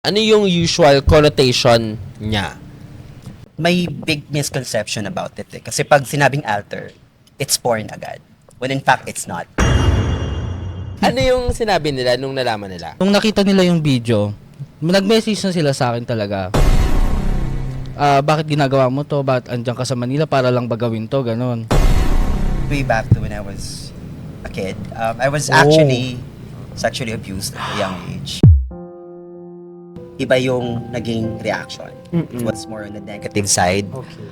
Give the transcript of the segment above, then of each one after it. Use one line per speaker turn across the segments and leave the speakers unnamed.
Ano yung usual connotation niya?
May big misconception about it eh. Kasi pag sinabing alter, it's porn agad. When in fact, it's not.
Ano yung sinabi nila nung nalaman nila?
Nung nakita nila yung video, nag-message na sila sa akin talaga. Bakit ginagawa mo to? Bakit andyan ka sa Manila para lang ba gawin to? Ganon.
Way back to when I was a kid, I was actually sexually abused at a young age. Iba yung naging reaction. It was more on the negative side.
Okay.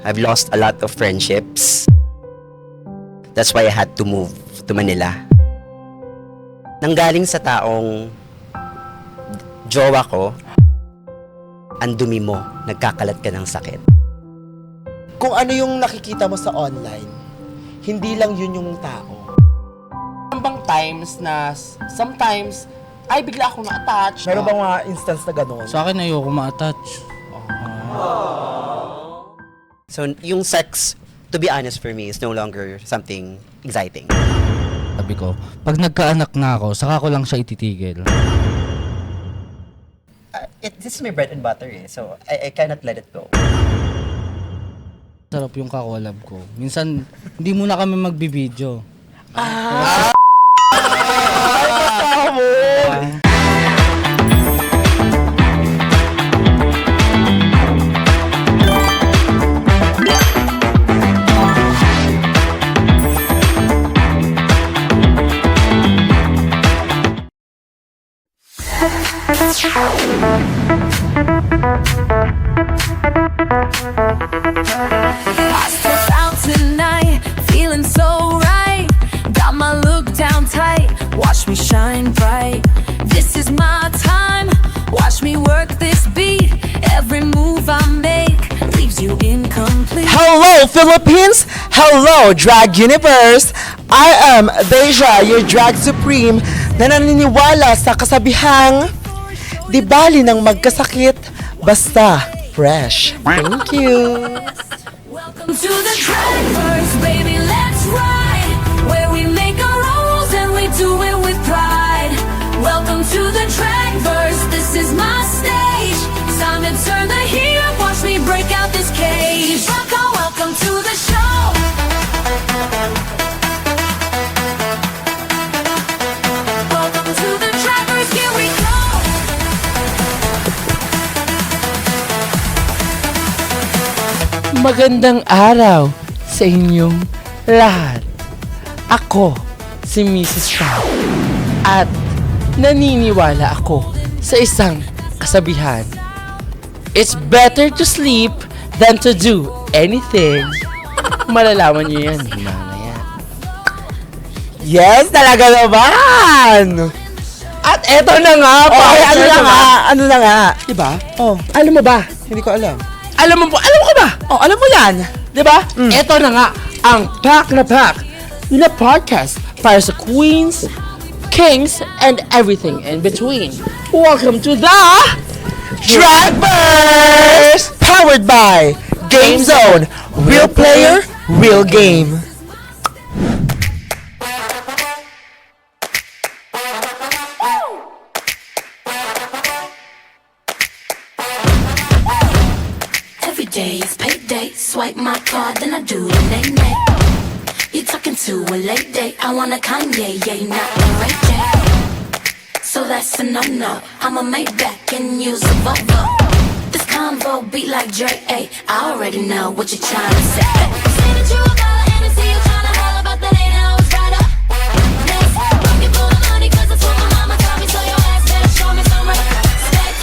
I've lost a lot of friendships. That's why I had to move to Manila. Nanggaling sa taong jowa ko, ang dumi mo, nagkakalat ka ng sakit.
Kung ano yung nakikita mo sa online, hindi lang yun yung tao.
Bang times na sometimes ay bigla akong na-attach.
Meron bang mga instance na gano'n?
Sa akin ayoko ma-attach.
So, yung sex, to be honest for me, is no longer something exciting.
Sabi ko, pag nagkaanak na ako, saka ko lang siya ititigil.
This is my bread and butter eh, so I cannot let it go.
Sarap yung kakolab ko. Minsan, hindi muna kami magbibideo.
I step out tonight, feeling so right. Got my look down tight, watch me shine bright. This is my time, watch me work this beat. Every move I make leaves you incomplete.
Hello, Philippines! Hello, Drag Universe! I am Deja, your drag supreme na naniniwala sa kasabihang di bali ng magkasakit, basta fresh. Thank you!
Welcome to the Dragverse, baby, let's ride. Where we make our rules and we do it with pride. Welcome to the Dragverse, this is my stage. Time to turn the heat up, watch me break out this cage. Welcome to the show. Welcome to the Dragverse, here we go.
Magandang araw sa inyong lahat. Ako si Mrs. Pao at naniniwala ako sa isang kasabihan. It's better to sleep than to do anything. Malalaman niyo yan mamaya.
Yes, talaga naman!
At eto na nga,
Okay,
partner,
ano na
diba?
nga? Ano na nga?
Diba?
Oh,
Alam mo ba?
hindi ko alam.
Alam mo ko ba?
Oh, alam mo yan!
Diba? Eto na nga, ang pack na podcast para sa queens, kings, and everything in between. Welcome to the
Dragverse! Powered by Game Zone. Real player, real game.
Every day is payday. Swipe my card, then I do the nay-nay. You're talking to a late date. I want a Kanye, yeah, not a Ray J. So that's a no-no. I'ma make back and use a Volvo. This convo beat like Dre, ayy. I already know what you're trying to say. Say that you about Hennessy, you tryna holler about that ain't how it's right up. Next, looking for the money 'cause that's what my mama taught me. So your ass better show me some respect.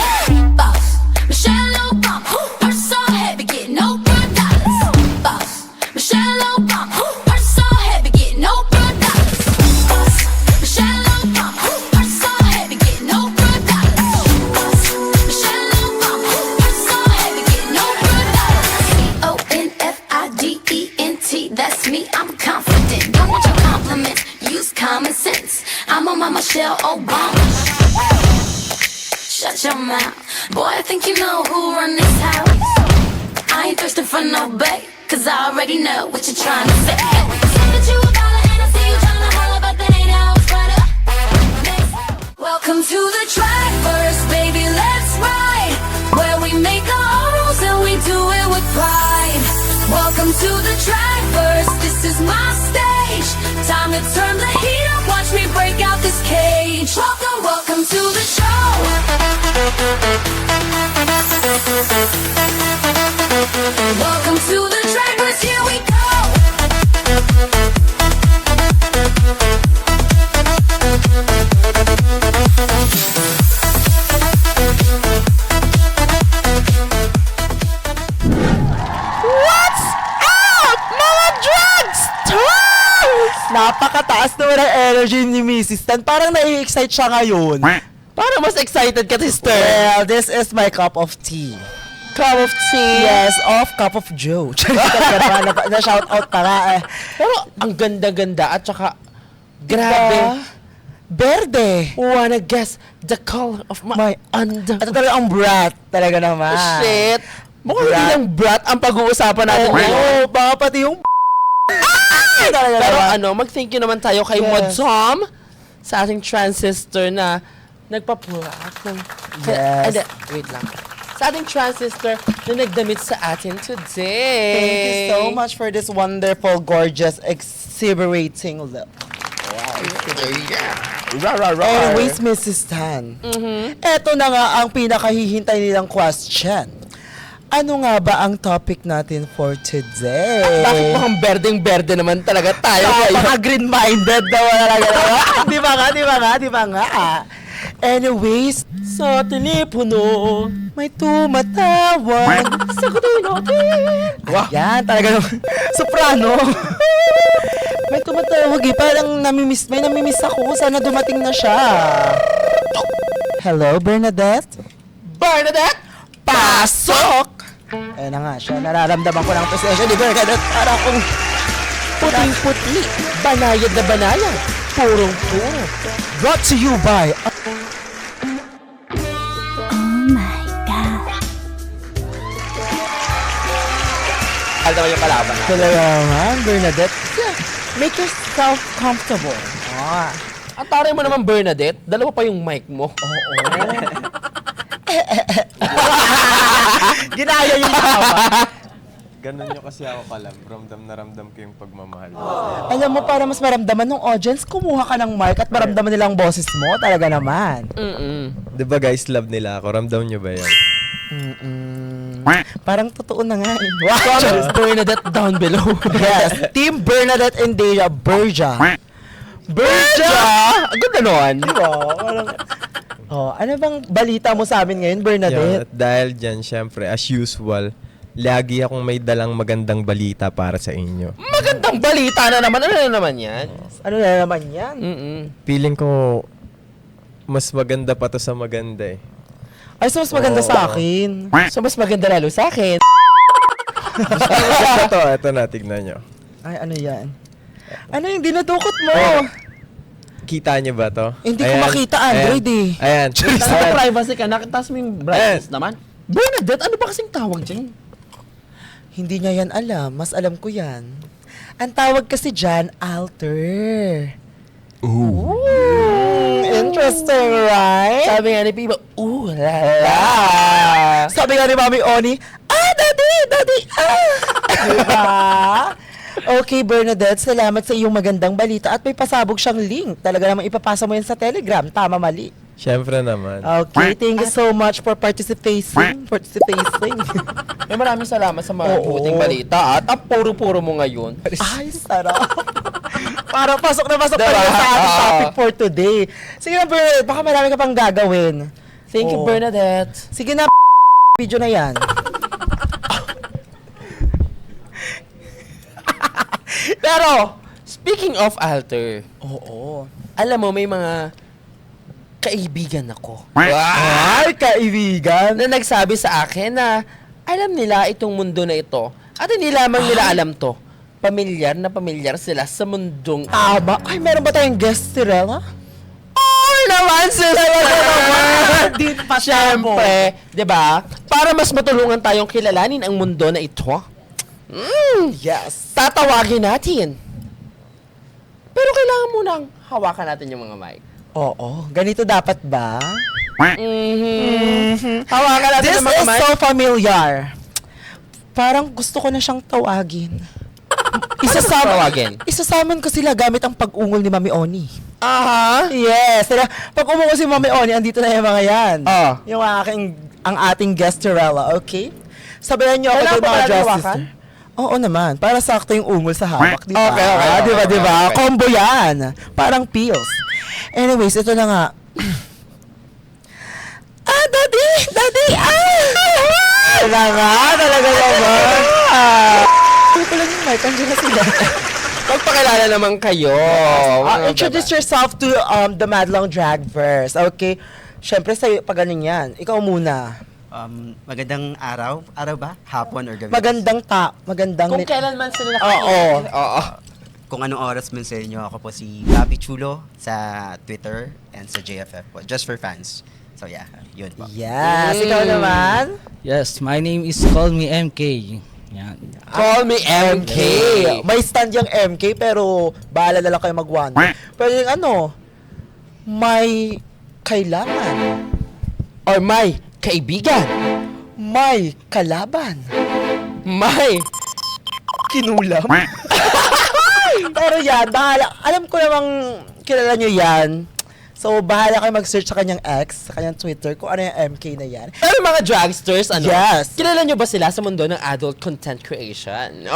Boss, Michelle Obama, purse so heavy, get no $1. Boss, Michelle Obama, purse so heavy, get no $1. Boss, Michelle Obama, purse so heavy, get no $1. Boss, Michelle Obama, purse so heavy, get no $1. CONFIDENT, that's me. I'm confident. Don't want your compliments. Use common sense. I'm on my Michelle Obama. Shut your mouth. Boy, I think you know who run this house. I ain't thirsting for no bait, 'cause I already know what you're trying to say. Say that you about a Hennessy, you tryna holler, but that ain't how it's right up. Welcome to the Dragverse, baby. time to turn the heat up. Watch me break out this cage. Welcome, welcome to the show. Welcome to the Drag Race. Here we go.
What's up, mga dragsters? Napakataas naman ang energy ni Mrs. Tan. Parang nai-excite siya ngayon.
Parang mas excited ka, sister.
Well, this is my cup of tea.
Cup of tea.
Yes, of cup of Joe. Na-shout out pa nga eh.
Pero ang ganda-ganda at saka grabe.
Berde.
Wanna guess the color of my under...
Ito talaga ang brat. Talaga naman.
Shit. Mukhang hindi lang brat ang pag-uusapan natin
Oo,
ngayon.
baka pati yung... Talaga
Pero
naman.
mag-thank you naman tayo kay
Yes.
Modsom sa ating transistor na nagpapulat ng...
Yes.
Hindi, wait lang. Sa ating transistor na nagdamit sa atin today.
Thank you so much for this wonderful, gorgeous, exhilarating look. Anyways, Mrs. Tan, eto na nga ang pinakahihintay nilang question. Ano nga ba ang topic natin for today?
Bakit mukhang berdeng-berde naman talaga tayo ngayon?
Napaka-green-minded daw talaga. Di ba nga, di ba nga, di ba nga? Anyways,
Sa telepono.
may tumatawag.
Sagutin natin.
Wow. Yan, talaga naman. Soprano. May tumatawag eh. Parang may namimiss ako. Sana dumating na siya. Hello, Bernadette?
Bernadette, pasok!
Ayun na nga siya. Nararamdaman ko ng presensya ni Bernadette. Para akong
Puting-puti, banayad na banayad, purong-puro.
brought to you by...
Alam naman yung kalaban na.
Talaga naman, Bernadette. Yeah. Make yourself comfortable. Ah.
Ang taray mo naman, Bernadette, dalawa pa yung mic mo.
Ginaya yung tawa.
Ganun nyo kasi ako kalam. Ramdam na ramdam ko yung pagmamahal.
Alam mo, para mas maramdaman ng audience, kumuha ka ng mic at maramdaman nila ang boses mo. Talaga naman.
Di ba guys, love nila ako? Ramdam nyo ba yan?
Parang totoo na nga. eh.
Comments, Bernadette down below.
Yes. Team Bernadette and Deja Berja.
Berja! Ang ganda nun.
Oh, ano bang balita mo sa amin ngayon,
Yan,
Bernadette?
at dahil dyan, syempre, as usual, lagi akong may dalang magandang balita para sa inyo.
Magandang balita na naman. Ano na naman yan?
Ano na naman yan?
Feeling ko, mas maganda pa to sa maganda eh.
Ay, so mas maganda sa akin.
So, mas maganda lalo sa akin.
Ito na, tignan nyo.
Ay, ano yan? Ano yung dinudukot mo?
Kita nyo ba to?
Hindi ko makita, Android eh.
Ayan.
Sa
Ayan.
privacy ka, nakitaas mo yung brightness naman. Bernadette, ano ba kasing tawag dyan?
Hindi niya yan alam. Mas alam ko yan. Ang tawag kasi dyan, alter. Ooh. Interesting, right?
Sabi nga ni Piba, ooh la la.
Sabi nga ni Mami Oni, daddy, diba? Okay, Bernadette, salamat sa iyong magandang balita at may pasabog siyang link. Talaga namang ipapasa mo yan sa Telegram. Tama, mali.
Syempre naman.
Okay, thank you so much for participating.
May maraming salamat sa mga
Oo.
buting balita at ang puro-puro mo ngayon.
Ay, sarap. Para pasok na pasok
Diba?
pa rin sa ating
Oo.
topic for today. Sige na, Bernadette, baka marami ka pang gagawin.
Thank you,
Oo.
Bernadette.
Sige na, video na yan.
Pero, speaking of alter,
Oo.
alam mo, may mga kaibigan ako
Ay, kaibigan.
na nagsabi sa akin na alam nila itong mundo na ito at hindi lamang nila alam to. Pamilyar na pamilyar sila sa mundong...
Tama. Ay, meron ba tayong guest, Sirella?
Ay, naman sila naman!
Di pa
Siyempre, di ba? Para mas matulungan tayong kilalanin ang mundo na ito,
Yes.
tatawagin natin. Pero kailangan munang hawakan natin yung mga mic.
Oo. Ganito dapat ba?
Hawakan natin
This
yung mga
is
mic.
so familiar. Parang gusto ko na siyang tawagin. Isasaman ko sila gamit ang pag-ungol ni Mami Oni.
Aha.
Yes, tara, pag umungol si Mami Oni, andito na yung mga yan.
Oh.
Ang ating guesterella, okay? Sabayan niyo ako
Kailangan
doon,
ba
mga
pala
Justice.
hawakan?
Oo naman, para sakto yung ungol sa hawak, di ba?
Okay, okay,
Di ba,
okay,
di ba?
okay.
Combo yan. Parang pills. Anyways, ito na nga. Daddy! Daddy! Wala nga, talaga naman. Ito ko lang yung mic, andyan na sila.
Magpakilala naman kayo.
Introduce yourself to the Madlong Dragverse, okay? Siyempre, sa'yo, pag ganun yan, ikaw muna.
Magandang araw. Araw ba? Hapon or gabi?
Magandang
Kung kailan man sila
Oo.
Oo.
Kung anong oras man sa inyo, ako po si Papi Chulo sa Twitter and sa JFF po. Just for fans. So yeah, yun po.
Yes, ikaw naman.
Yes, my name is Call Me MK. Yan.
Call me MK.
May stand yung MK, pero bahala na lang kayo mag-one. Pero yung may kailangan.
Or may kaibigan.
May kalaban.
May
Kinulam. Pero yan, bahala. Alam ko namang kilala nyo yan. So, bahala kayo mag-search sa kanyang ex, sa kanyang Twitter, kung ano yung MK na yan.
Pero mga dragsters,
Yes.
kilala nyo ba sila sa mundo ng adult content creation?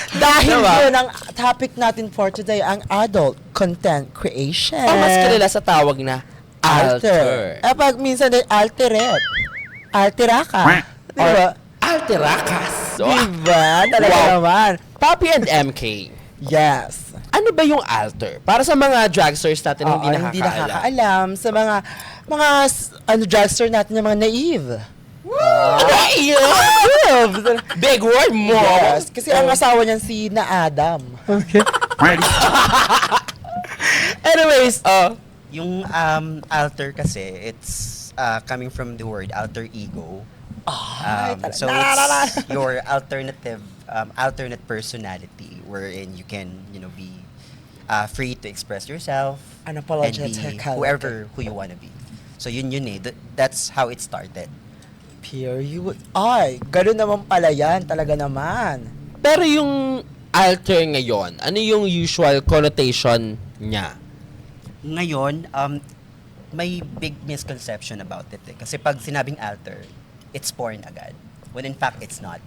Dahil
Diba?
yun ang topic natin for today, ang adult content creation.
O mas kilala sa tawag na alter.
Pag minsan din, alteret. Altera ka. Diba?
Alterakas.
Diba? Talaga
Wow.
naman.
Papi and MK.
Yes.
Ano ba yung alter? Para sa mga dragsters natin
Oo,
hindi nakakaalam.
nakakaalam. Sa mga dragster natin, yung mga naive.
Big word mo.
Yes. Kasi ang asawa niyan si na Adam.
Anyways,
Yung alter kasi, it's coming from the word alter ego. So it's your alternate personality wherein you can, be free to express yourself and be
Unapologetic.
who you want to be. So yun eh. That's how it started.
Period. Ay, ganun naman pala yan. Talaga naman.
pero yung alter ngayon, ano yung usual connotation niya?
Ngayon, may big misconception about it. Kasi pag sinabing alter, it's porn agad. When in fact, it's not.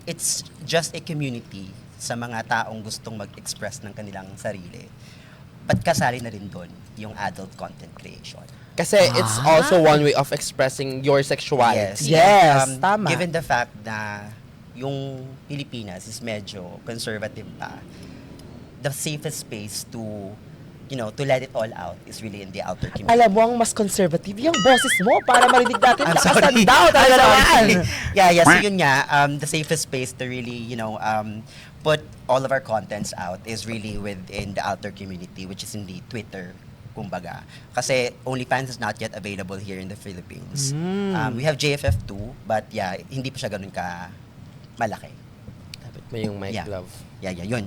It's just a community sa mga taong gustong mag-express ng kanilang sarili. But kasali na rin doon yung adult content creation.
Kasi it's also one way of expressing your sexuality.
Yes,
And,
tama.
Given the fact na yung Pilipinas is medyo conservative pa, the safest space to let it all out is really in the outer community.
Alam mo, ang mas conservative yung boses mo para marinig natin.
I'm
Lakas
sorry.
ng daw, talaga
I'm
naman.
sorry. Yeah, so yun nga, the safest space to really, put all of our contents out is really within the outer community, which is in the Twitter, kumbaga. Kasi OnlyFans is not yet available here in the Philippines. We have JFF2, but yeah, hindi pa siya ganun ka malaki.
Dapat may yung mic
Yeah.
glove.
Yeah, yun.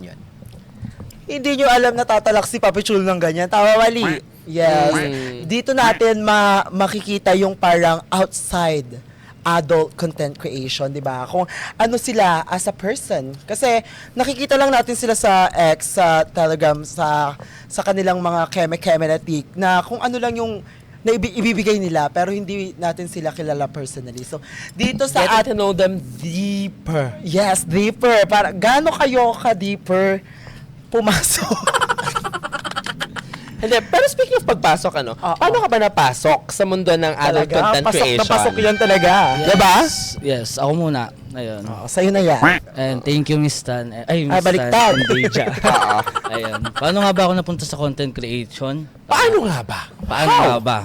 Hindi nyo alam na tatalak si Papi Chulo ng ganyan. Tama, mali. Yes. Dito natin makikita yung parang outside adult content creation, di ba? Kung ano sila as a person. Kasi nakikita lang natin sila sa X, sa Telegram, sa kanilang mga keme-keme na kung ano lang yung na ibibigay nila, pero hindi natin sila kilala personally. So, dito sa
Getting to know them deeper.
yes, deeper. Para, gaano kayo ka-deeper pumasok?
Hindi, pero speaking of pagpasok, paano ka ba napasok sa mundo ng adult content
pasok
creation?
na pasok yan talaga.
Diba?
Yes, ako muna. Ayun.
Sa'yo na yan.
And thank you, Miss Tan. Ay, Miss
baliktad.
Tan and Deja. Ayun. Paano nga ba ako napunta sa content creation?
Paano nga ba?
Paano nga ba?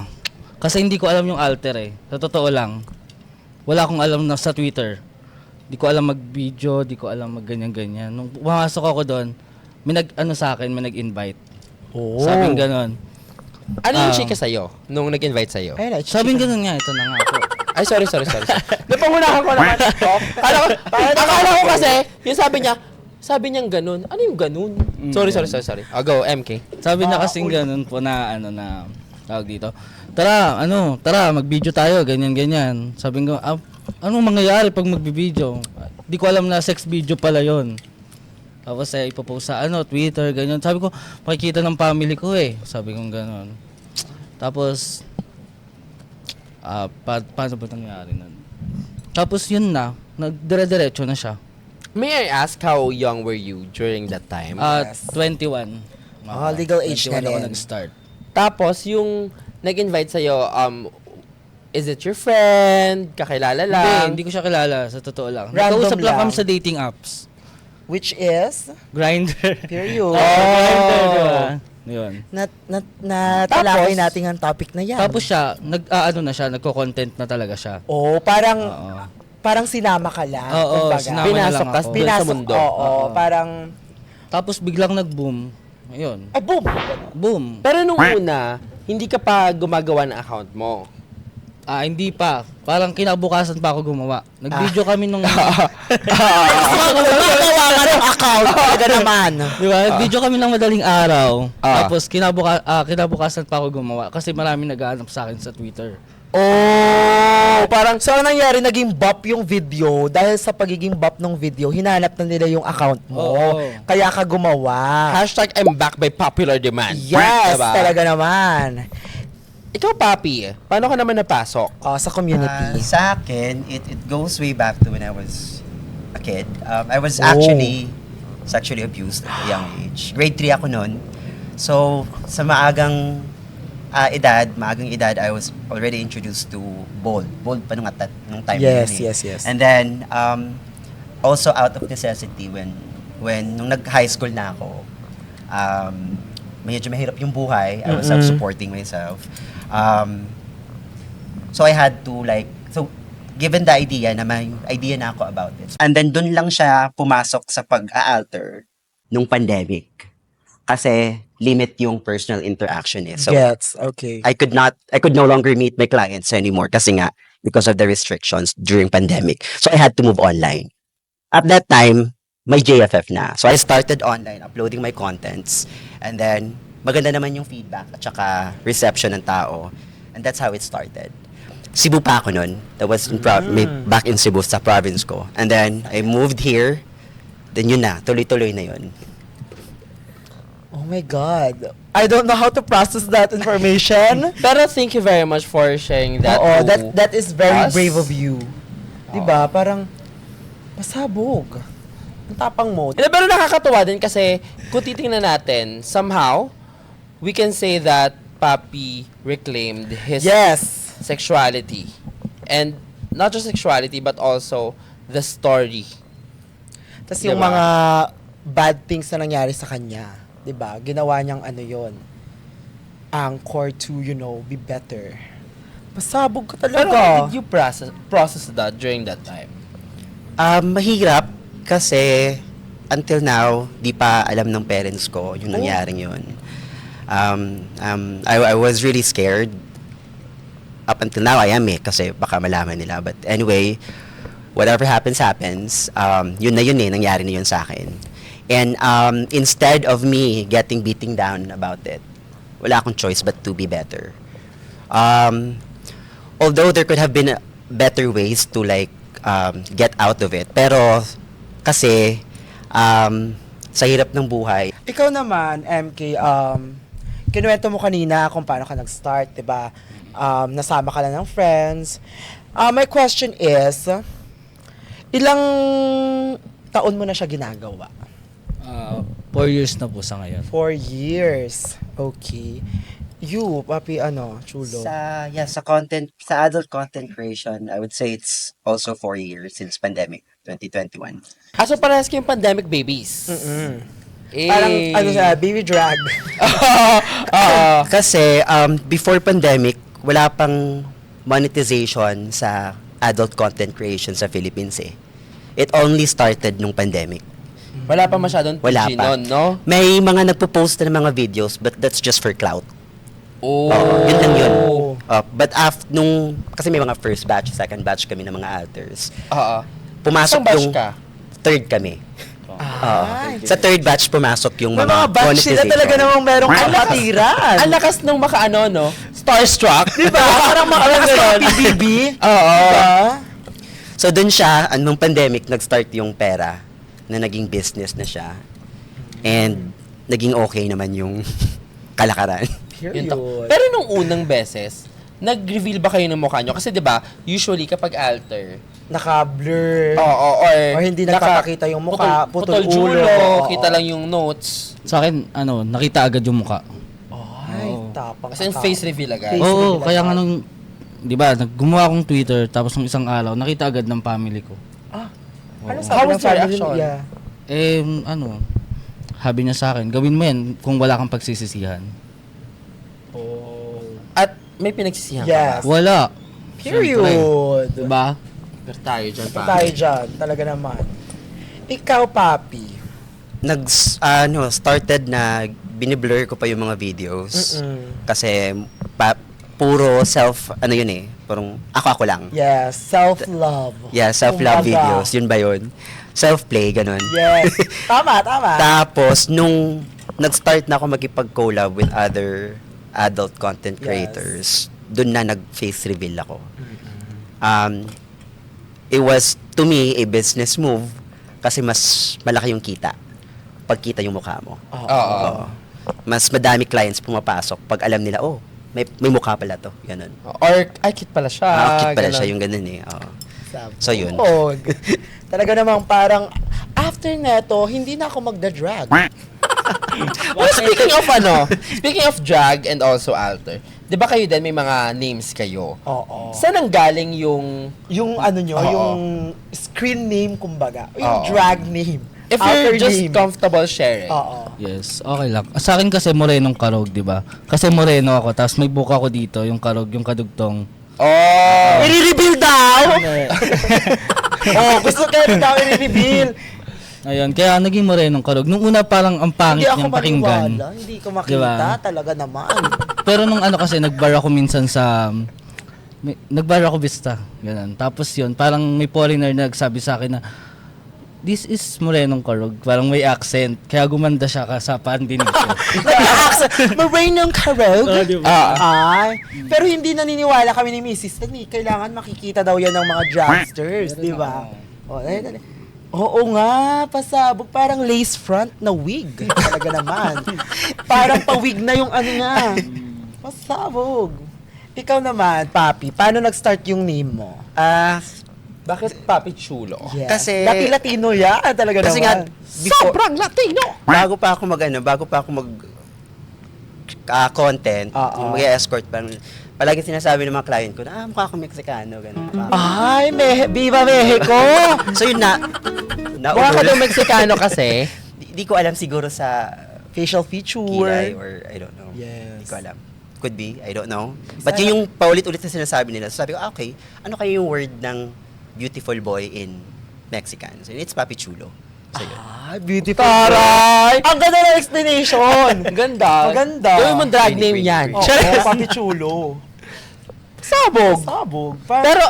Kasi hindi ko alam yung alter eh. Sa totoo lang. Wala akong alam na sa Twitter. Di ko alam mag-video, di ko alam mag-ganyan-ganyan. Nung pumasok ako doon, may nag-invite.
Oh.
Sabing ganon.
Ano yung chika sa'yo nung nag-invite sa'yo?
Ayun,
Sabing ganon nga, ito na nga po.
Ay, sorry. Napangunahan ko naman. Akala ko kasi, yung sabi niyang ganun. Ano yung ganun? Sorry. Go, MK.
Sabi na kasing ganun po na, tawag dito. Tara, mag-video tayo, ganyan-ganyan. Sabi ko, anong mangyayari pag mag-video? Di ko alam na sex video pala yon. Tapos ipopost sa Twitter, ganyan. Sabi ko, makikita ng family ko eh. Sabi ko gano'n. Tapos, paano ba nangyari nun? Tapos yun na, nagdire-diretso na siya.
May I ask how young were you during that time?
21.
Legal age
21
na
ako
rin.
nag-start.
Tapos yung nag-invite sa'yo, is it your friend? Kakilala lang?
Hindi ko siya kilala, sa totoo lang.
Random
Nakausap lang
lang.
kami sa dating apps.
Which is,
Grindr.
period.
Grindr, diba? Yun.
Natalakay natin ang topic na yan.
Tapos siya, nagko-content na talaga siya.
parang,
Oo.
parang sinama ka lang.
Oo,
kumbaga.
sinama
Pinasok
na lang
ka
ako.
dun sa mundo.
Parang,
Tapos biglang nag-boom. Ayun.
boom!
Boom.
Pero nung una, hindi ka pa gumagawa ng account mo.
Hindi pa. Parang kinabukasan pa ako gumawa. Nag-video kami nung...
Gumagawa ka ng account. Talaga naman.
Di ba? Nag-video kami ng madaling araw. Tapos kinabukasan pa ako gumawa. Kasi marami nag-aanap sa akin sa Twitter.
Parang, so anong nangyari, naging bop yung video. Dahil sa pagiging bop ng video, hinanap na nila yung account mo.
Oo.
Kaya ka gumawa.
Hashtag I'm back by popular demand.
Yes,
Diba?
talaga naman.
Ikaw, Papi, paano ka naman napasok?
Sa community.
Sa akin, it goes way back to when I was a kid. I was actually sexually abused at a young age. Grade 3 ako noon. So, sa maagang edad, I was already introduced to bold. Bold pa nung time na
Yes,
yun eh.
yes.
And then, also out of necessity nung nag-high school na ako, medyo mahirap yung buhay. I was self-supporting myself. So I had to given the idea na may idea na ako about it. And then dun lang siya pumasok sa pag-alter nung pandemic. Kasi limit yung personal interaction eh. So
Gets, okay.
I could no longer meet my clients anymore kasi nga because of the restrictions during pandemic. So I had to move online. At that time, may JFF na. So I started online uploading my contents and then maganda naman yung feedback at saka reception ng tao. And that's how it started. Cebu pa ako nun. That was back in Cebu sa province ko. And then I moved here. Then yun na, tuloy-tuloy na yun.
Oh my God. I don't know how to process that information.
Pero thank you very much for sharing that.
Oo,
to
that is very
us.
brave of you. Diba? Parang, pasabog. Ang tapang mo.
Pero nakakatuwa din kasi kung titingnan natin, somehow, we can say that Papi reclaimed his
Yes.
sexuality. And not just sexuality, but also the story.
Tapos yung
Diba?
mga bad things na nangyari sa kanya, 'di ba? Ginawa niyang anchor to, be better. Pasabog ka
Pero
talaga.
how did you process that during that time?
Mahirap kasi until now, di pa alam ng parents ko yung nangyaring yun. I was really scared. Up until now, I am kasi baka malaman nila. But anyway, whatever happens. Yun na nangyari na yun sa akin. And instead of me getting beaten down about it, wala akong choice but to be better. Although there could have been better ways to get out of it. Pero kasi sa hirap ng buhay,
Ikaw naman, MK, kinuwento mo kanina kung paano ka nag-start, 'di ba? Nasama ka lang ng friends. My question is, ilang taon mo na siya ginagawa?
4 years na po sa ngayon.
4 years. Okay. You, Papi, chulo.
sa adult content creation, I would say it's also 4 years since pandemic, 2021.
So parehas kayong pandemic babies.
Parang, baby drag.
Kasi before pandemic, wala pang monetization sa adult content creation sa Philippines eh. It only started nung pandemic.
Wala pa masyadong
Wala
PG
pa.
nun, no?
May mga nagpo-post na ng mga videos but that's just for clout.
Oh.
Yun lang yun. But kasi may mga first batch, second batch kami ng mga alters. Pumasok
Isang batch
yung
ka?
third kami. Sa third batch pumasok yung
May
mga
mga batch sila
monetization.
talaga namang merong kapatiran.
Ang lakas nung no? Starstruck.
Diba? Parang makalakas ng PBB. Diba?
So dun siya, anong pandemic, nag-start yung pera na naging business na siya. And naging okay naman yung kalakaran.
Yun Pero nung unang beses, nag-reveal ba kayo ng mukha nyo? Kasi 'di ba, usually kapag alter,
Naka-blur.
or
hindi nagpapakita yung mukha, putol
ulo,
ulo. Oo.
kita lang yung notes.
Sa akin, nakita agad yung mukha.
Ay, tapang.
Kasi yung face reveal agad.
Face
Oo,
reveal
kaya
agad.
nga nung, di ba, gumawa akong Twitter, tapos nung isang araw, nakita agad ng family ko.
Ano
How
sabi
was
ng
the
family
reaction?
niya?
Sabi niya sa akin, gawin mo yan kung wala kang pagsisisihan.
At may pinagsisihan
Yes.
ka ba?
Wala.
Period.
Diba?
Pero tayo dyan pa.
Tayo dyan, talaga naman. Ikaw, Papi.
Started na biniblur ko pa yung mga videos.
Mm-mm.
Kasi puro parang ako lang.
Yes, self-love.
Yeah, self-love
Kumbaga.
videos. Yun ba yun? Self-play, ganun.
Yes. Tama.
Tapos, nung nag-start na ako makipag-collab with other adult content
Yes.
creators, dun na nag-face reveal ako. It was, to me, a business move kasi mas malaki yung kita pag kita yung mukha mo.
Oo.
Mas madami clients pumapasok pag alam nila, may mukha pala to. Ganun.
Or, ay, cute pala siya.
Cute pala
ganun.
siya, yung ganun eh. Oo. So, yun.
Oh, talaga namang parang, after neto, hindi na ako magda-drag.
Well, speaking of drag and also alter, di ba kayo din may mga names kayo?
Oo.
Saan ang galing yung,
Yung
Oo.
yung screen name, kumbaga. Yung
Oo.
drag name.
if you're
Alter
just
name.
comfortable sharing?
Oo.
Yes, okay lang. Sa akin kasi morenong karog, di ba? Kasi moreno ako, tapos may buka ko dito, yung karog, yung kadugtong.
Oh!
I-reveal daw! Gusto kayo daw i-reveal.
Ayun, kaya naging morenong karog. Nung una parang ang pangit
Hindi ako
niyang pakinggan.
maniwala. Hindi ko makita.
Diba?
Talaga naman.
Pero nung kasi, nagbar ako minsan sa... nagbar ako Vista. Ganun. Tapos yun, parang may foreigner na nagsabi sa akin na, this is morenong karog. Parang may accent. Kaya gumanda siya sa pandinig ko.
Marinong karog.
Diba?
Ay. Pero hindi naniniwala kami ni Mrs. Tani. Kailangan makikita daw yan ng mga dragsters. Di ba? Dali. Oo nga, pasabog. Parang lace front na wig. Talaga naman. Parang pa-wig na yung ano nga. Pasabog. Ikaw naman, Papi, paano nag-start yung name mo?
Bakit Papi Chulo?
Yes.
Kasi-
Dati Latino yan, talaga
Kasi
naman.
nga,
Sobrang Latino!
bago pa ako mag content,
Oo.
yung mag-escort, palagi sinasabi ng mga client ko na, mukha akong Meksikano, gano'n.
Ay, Viva Mexico!
So yun
Mukha ka daw Meksikano kasi.
Di ko alam siguro sa
Facial feature.
kilay or I don't know.
Yes.
Di ko alam. Could be, I don't know. But yun yung paulit-ulit na sinasabi nila. So sabi ko, okay, ano kayo yung word ng beautiful boy in Mexican? So it's Papi Chulo. So yun.
Ay, beautiful. Taray! Ang ganda ng explanation!
Ganda.
Maganda.
Gawin mo drag name
Wait.
yan.
Oo, Papi Chulo.
Sabog.
Sabog.
Pero,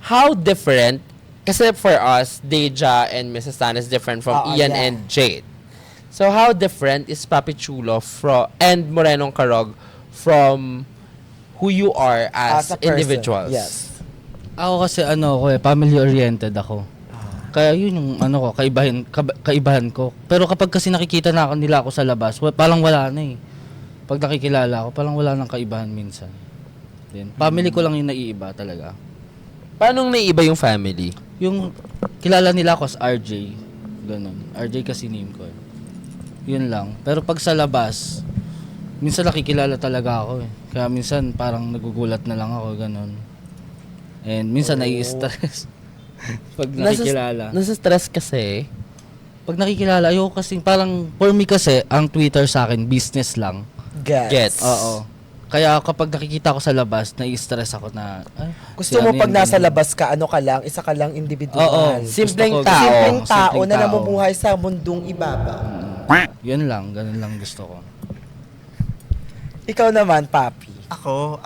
how different, kasi for us, Deja and Mrs. Tan is different from Ian
yeah.
and Jade. So, how different is Papi Chulo and Morenong Karog from who you are as,
As a person.
individuals?
Yes.
Ako kasi family-oriented ako. Kaya yun yung kaibahan ko. Pero kapag kasi nakikita nila ako sa labas, parang wala na eh. Pag nakikilala ako, parang wala nang kaibahan minsan. Then, family ko lang yung naiiba talaga.
Paano naiiba yung family?
Yung kilala nila ako as RJ. Ganun. RJ kasi name ko. Yun lang. Pero pag sa labas, minsan nakikilala talaga ako eh. Kaya minsan parang nagugulat na lang ako. Ganun. And minsan nai-stress. Pag nakikilala.
Nasa-stress kasi.
Pag nakikilala, ayoko kasi parang, for me kasi, ang Twitter sa akin, business lang.
Gets.
Oo. Kaya kapag nakikita ko sa labas, nai-stress ako na, ay,
Gusto
si
mo
ano
pag
yun,
nasa
ganun.
labas ka, isa ka lang individual.
Oo.
Simpleng
Gusto ko-
tao.
Simpleng tao
Simpleng
na
tao.
namumuhay sa mundong ibabaw.
Yun lang, ganun lang gusto ko.
Ikaw naman, Papi.
Ako,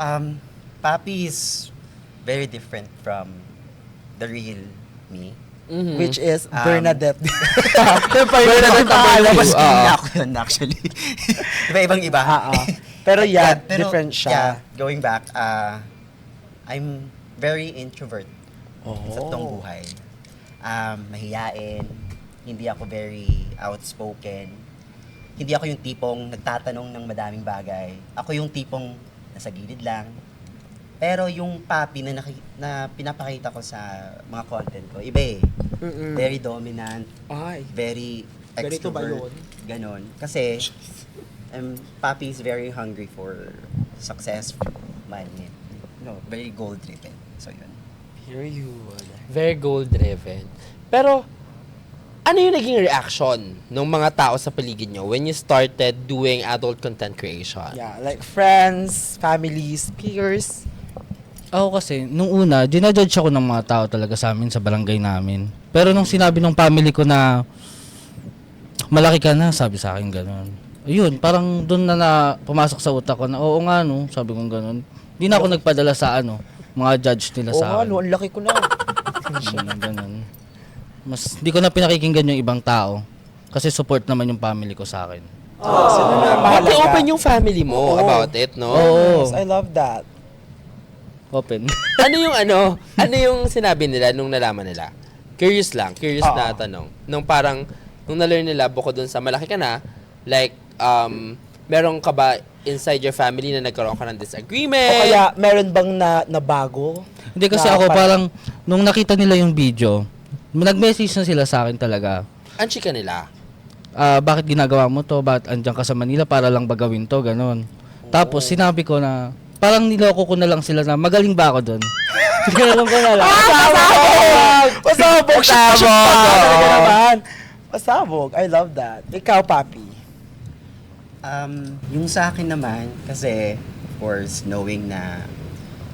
Papi is very different from the real me.
Mhm.
Which is
Um,
Bernadette.
Bernadette number
Mas
two.
na ako yun actually. Iba-ibang iba.
Pero yeah,
pero,
different siya.
Yeah, going back, I'm very introvert sa toong buhay. Mahiyain, Hindi ako very outspoken. Hindi ako yung tipong nagtatanong ng madaming bagay. Ako yung tipong nasa gilid lang. Pero yung papi na pinapakita ko sa mga content ko, iba eh. Very dominant,
Ay.
very
Ganito ba
extrovert. Ganon. Kasi, papi is very hungry for success, money. No, very goal-driven. So, yun.
Period.
Very goal-driven. Pero, ano yung naging reaction ng mga tao sa paligid nyo when you started doing adult content creation?
Yeah, like friends, families, peers.
Ako kasi, nung una, dinajudge ako ng mga tao talaga sa amin, sa barangay namin. Pero nung sinabi ng family ko na malaki ka na, sabi sa akin gano'n. Ayun, parang doon na pumasok sa utak ko na, oo nga no, sabi kong gano'n. Hindi na ako nagpadala sa mga judge nila
Oo
sa
nga,
akin.
no, ang laki ko na.
Ganun. Mas, hindi ko na pinakikinggan yung ibang tao. Kasi support naman yung family ko sa akin.
Sino na mahalaga?
Pati open yung family mo
Oo.
about it, no?
Oo.
Yes, I love that.
Open.
Ano yung sinabi nila nung nalaman nila? Curious na tanong. Nung parang, nung na-learn nila, bukod dun sa malaki ka na, like, meron ka ba inside your family na nagkaroon ka ng disagreement?
O kaya, meron bang nabago?
Hindi kasi
Na
ako
parang-
parang, nung nakita nila yung video, nag-message na sila sa akin talaga.
Anchi ka nila?
Bakit ginagawa mo to? Bakit andyan ka sa Manila para lang bagawin to? Ganon. Tapos sinabi ko na, parang niloko ko na lang sila na magaling ba ako doon? Ginanong ko na lang.
Pasabog! Pasabog! Talaga naman. Pasabog. I love that. Ikaw, Papi.
Yung sa akin naman, kasi, of course, knowing na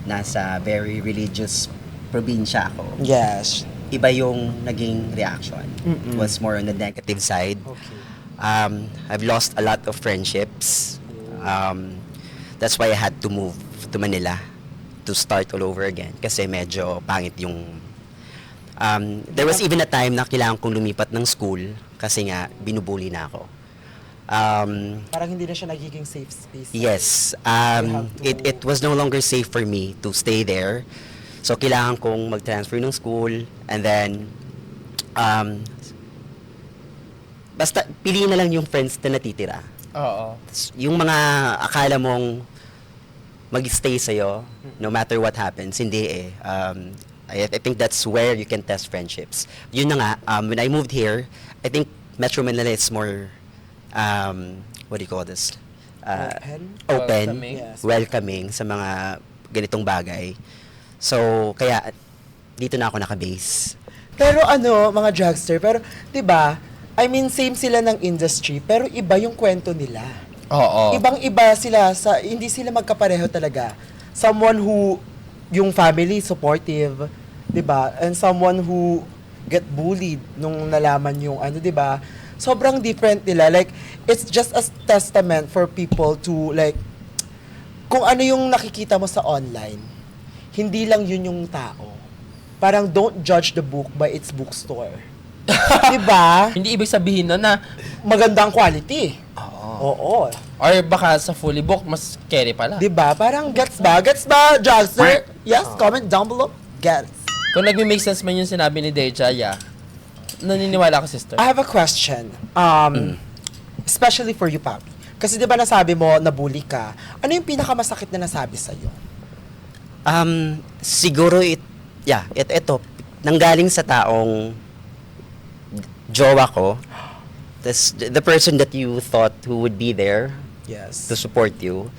nasa very religious probinsya ako,
Yes.
iba yung naging reaction. It was more on the negative side.
Okay.
I've lost a lot of friendships. That's why I had to move to Manila to start all over again. Kasi medyo pangit yung... there was even a time na kailangan kong lumipat ng school kasi nga binubuli na ako.
Parang hindi na siya nagiging safe space.
Yes. It was no longer safe for me to stay there. So, kailangan kong mag-transfer ng school and then basta piliin na lang yung friends na natitira.
Oo.
Yung mga akala mong mag-stay sa'yo, no matter what happens, hindi eh. I think that's where you can test friendships. Yun na nga, when I moved here, I think Metro Manila is more, what do you call this? Open,
Welcoming.
Yes.
welcoming sa mga ganitong bagay. So, kaya dito na ako naka-base.
Pero mga dragster, pero 'di ba? I mean, same sila ng industry, pero iba yung kwento nila.
Oo.
Ibang-iba sila hindi sila magkapareho talaga. Someone who yung family supportive, 'di ba? And someone who get bullied nung nalaman yung 'di ba? Sobrang different nila. Like, it's just a testament for people to like kung ano yung nakikita mo sa online, hindi lang yun yung tao. Parang don't judge the book by its bookstore. Diba?
Hindi ibig sabihin nun na,
Magandang quality. Oo.
or baka sa fully booked, mas scary pala.
Diba? Parang gets ba? Gets ba, Dragster? Yes, comment down below. Gets.
Kung nag-make sense man yung sinabi ni Deja, naniniwala ka, sister.
I have a question. Especially for you, Papi. Kasi diba nasabi mo, nabully ka. Ano yung pinakamasakit na nasabi sa'yo?
Siguro ito, nanggaling sa taong jowa ko, the person that you thought who would be there
Yes.
to support you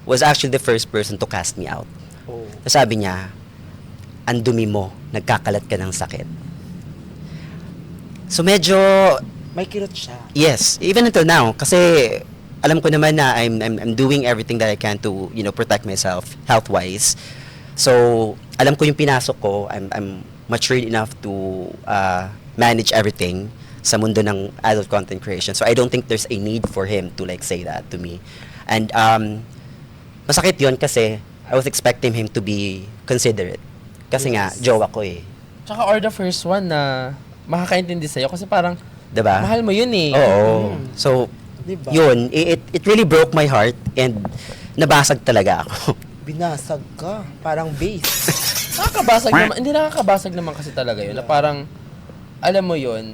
was actually the first person to cast me out.
Oh.
Sabi niya, ang dumi mo, nagkakalat ka ng sakit. So medyo,
May kirot siya.
yes, even until now, kasi alam ko naman na I'm doing everything that I can to, protect myself health-wise. So, alam ko yung pinasok ko, I'm matured enough to manage everything sa mundo ng adult content creation. So, I don't think there's a need for him to say that to me. And masakit yun kasi I was expecting him to be considerate. Kasi nga, jowa ko eh.
Tsaka or the first one na makakaintindi sa'yo kasi parang,
Diba?
mahal mo yun eh.
Oo. So,
Diba?
yun, it really broke my heart and nabasag talaga ako.
Binasag ka. Parang base.
Nakakabasag naman, hindi nakakabasag naman kasi talaga yun. Na parang, alam mo yun,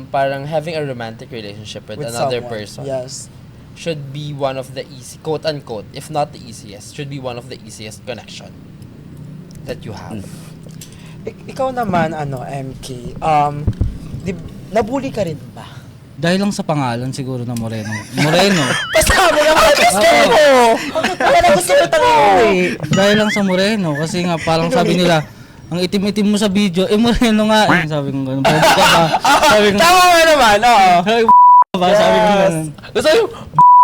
parang having a romantic relationship with another
someone.
person
Yes.
should be one of the easy, quote unquote, if not the easiest, should be one of the easiest connection that you have.
Ikaw naman, MK, nabully ka rin ba?
Dahil lang sa pangalan siguro na Moreno. Moreno.
Kasama lang ang gusto mo! Wala na gusto ko tanong
Dahil lang sa Moreno. Kasi nga parang sabi nila, ang itim-itim mo sa video, Moreno nga. Sabi ko gano'n. Pwede ka ba? Sabi ko,
Tama nga naman, oo.
sabi ko gano'n.
Gusto yung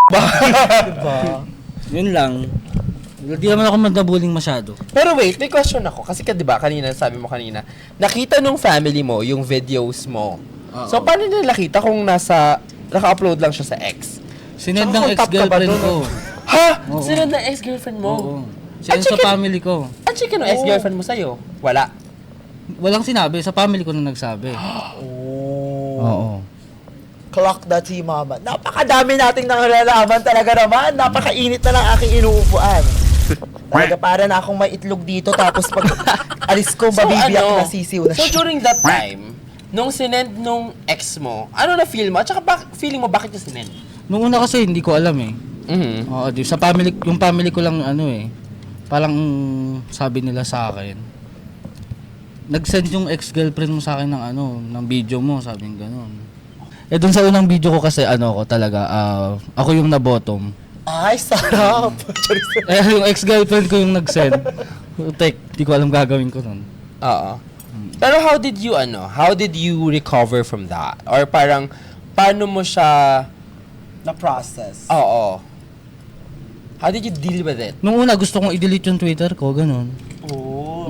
Diba?
Yun lang. Hindi naman ako madabuling masyado.
Pero wait, may question ako. Kasi di ba kanina, sabi mo kanina, nakita nung family mo yung videos mo. So, paano nila nakita kung naka-upload lang siya sa X?
Sinend
Tsaka
ng
contact ka ba
ex-girlfriend
dun?
ko.
Ha?
Oo.
Sino na ex-girlfriend mo?
Oo. Sinend sa family ko.
Ang chika ng ex-girlfriend mo sa'yo? Wala.
Walang sinabi. Sa family ko na nagsabi. Oo.
Clock that si mama. Napakadami nating nalalaman talaga naman. Napakainit na lang aking inuupuan. Talaga para na akong may itlog dito tapos pag alis ko, mabibiyak na sisiw na
So,
siya.
during that time, nung sinend nung ex mo, ano na feel mo? At saka feeling mo bakit niya sinend?
Nung una kasi hindi ko alam eh. Oo, sa family, yung family ko lang parang sabi nila sa akin. Nag-send yung ex-girlfriend mo sa akin ng video mo, sabi ng gano'n. Dun sa unang video ko kasi ako talaga, ako yung na-bottom.
Ay, sarap.
Yung ex-girlfriend ko yung nag-send. Di ko alam gagawin ko nun.
Oo. Pero how did you recover from that? Or parang, paano mo siya,
Na-process.
oo. How did you deal with it?
Nung una gusto kong i-delete yung Twitter ko, ganun.
Oh,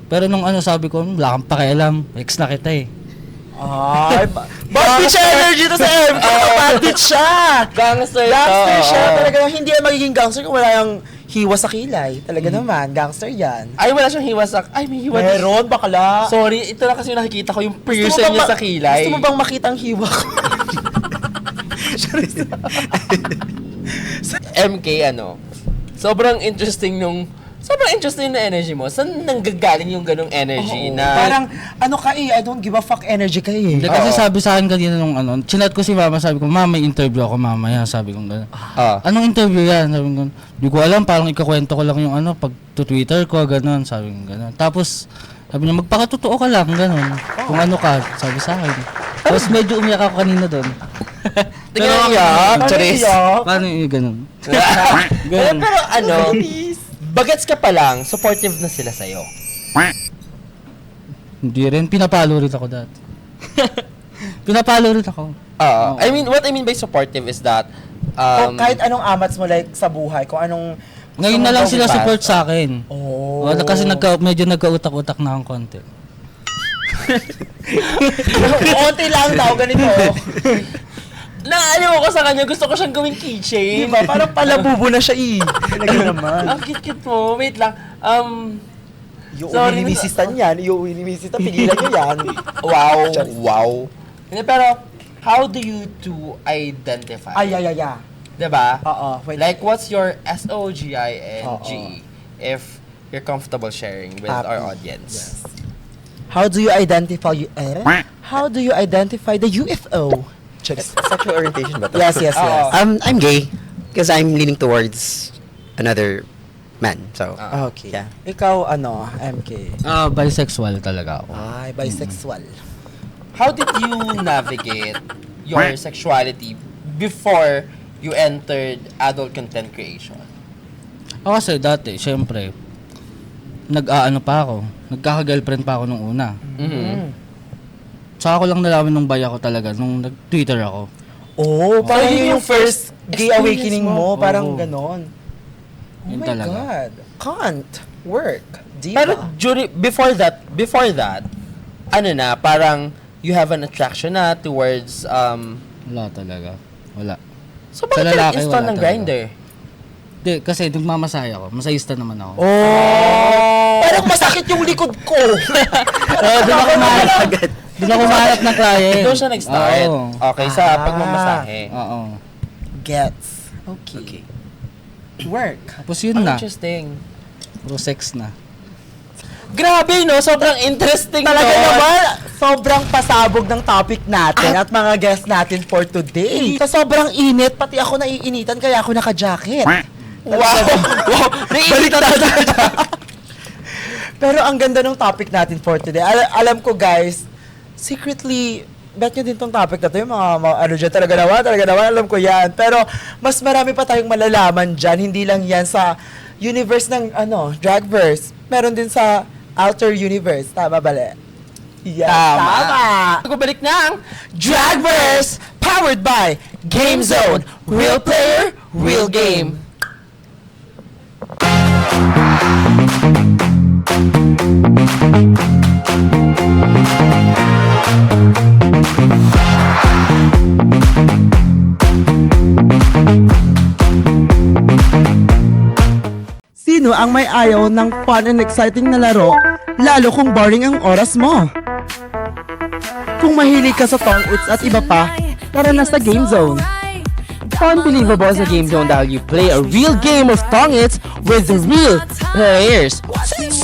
Pero nung sabi ko, wala kang pakialam, ex na kita eh.
Ay, bad bitch energy to sa MK. Bad bitch siya.
Gangster
Gangster
to,
siya.
oo.
Talaga, hindi yan magiging gangster kung wala yung hiwa sa kilay. Talaga naman, gangster yan.
Ay, wala siyang hiwasak. Ay, may hiwa.
Meron, bakla.
Sorry, ito lang kasi yung nakikita ko, yung
Gusto mo
piercing
bang
niya sa kilay.
Gusto mo bang makita ang hiwa ko?
MK, sobrang interesting na energy mo. Saan nanggagaling yung ganong energy na...
Parang, I don't give a fuck energy ka eh.
Hindi kasi sabi sa akin kanina nung chinat ko si mama, sabi ko, mama, may interview ako mamaya, sabi ko gano'n. Anong interview yan? Sabi ko gano'n. Hindi ko alam, parang ikakwento ko lang yung pag Twitter ko, gano'n, sabi ko gano'n. Tapos, sabi niya, magpakatotoo ka lang, gano'n. Kung ano ka, sabi sa akin. Tapos medyo umiyak ako kanina doon.
Tingnan niya, Charis.
Paano yung gano'n?
Pero bagets ka pa lang, supportive na sila sa'yo.
Hindi rin, pinapalo rin ako dati. Pinapalo rin ako.
I mean, what I mean by supportive is that,
O kahit anong amats mo like sa buhay, kung anong...
Ngayon na lang sila
path.
support sa akin.
Oh.
Kasi medyo nagka-utak-utak na akong konti.
Konti lang daw, ganito.
Naaliw ko sa kanya, gusto ko siyang gawing keychain.
Diba? Parang palabubo na siya eh. Talaga naman.
Ang cute mo. Wait lang.
Yung
Sorry.
uwi-ni-misistan yan. Yung uwi-ni-misistan, pigilan nyo yan.
Wow. Hindi, pero, how do you two identify?
Ay.
Diba?
Oo. Wait.
Like, what's your SOGING
Oo.
if you're comfortable sharing with
Happy.
our audience?
How do you identify How do you identify the UFO?
Sexual orientation ba to?
Yes.
Oo.
I'm gay because I'm leaning towards another man. So,
Okay.
yeah.
Ikaw, MK?
Bisexual talaga ako.
Ay, bisexual.
How did you navigate your sexuality before you entered adult content creation?
Kasi dati, syempre, pa ako. Nagkaka-girlfriend pa ako nung una. Saka ko lang nalaman nung baya ko talaga, nung nag-Twitter ako.
Oh, parang
So,
yun yung first gay
experience
awakening mo.
mo?
Parang
Oo.
ganon. Oh
Yun
my
talaga.
God. Can't work. Diba?
Pero before that, parang you have an attraction na towards,
Wala talaga. Wala.
so bakit ka
lalaki,
nag-install
wala
ng
talaga.
Grindr?
Hindi, kasi nagmamasaya ako. Masayista naman ako.
Oh! Parang masakit yung likod ko.
Doon ako mahanap ng client.
Doon siya nag-start?
Oo.
Okay, sa pagmamasahe.
Oo.
Gets. Okay. Work.
Tapos yun
Ang
na.
interesting.
Puro sex na.
Grabe, no? Sobrang interesting,
Talaga
no?
naman, sobrang pasabog ng topic natin at mga guests natin for today. Sa sobrang init, pati ako naiinitan kaya ako naka-jacket.
Wow! Wow! Naiinitan na.
Pero ang ganda ng topic natin for today. Alam ko guys, secretly, bet nyo din tong topic na to. Yung mga ano dyan, talaga naman, alam ko yan. Pero mas marami pa tayong malalaman dyan. Hindi lang yan sa universe ng Dragverse. Meron din sa Outer Universe. Tama bali? Yes, tama.
Balik na ang
Dragverse, powered by Game Zone. Real player, real game. Sino ang may ayaw ng fun and exciting na laro, lalo kung boring ang oras mo? Kung mahilig ka sa tong-its at iba pa, tara na sa Game Zone.
Unbelievable sa Game Zone dahil you play a real game of tong-its with real players.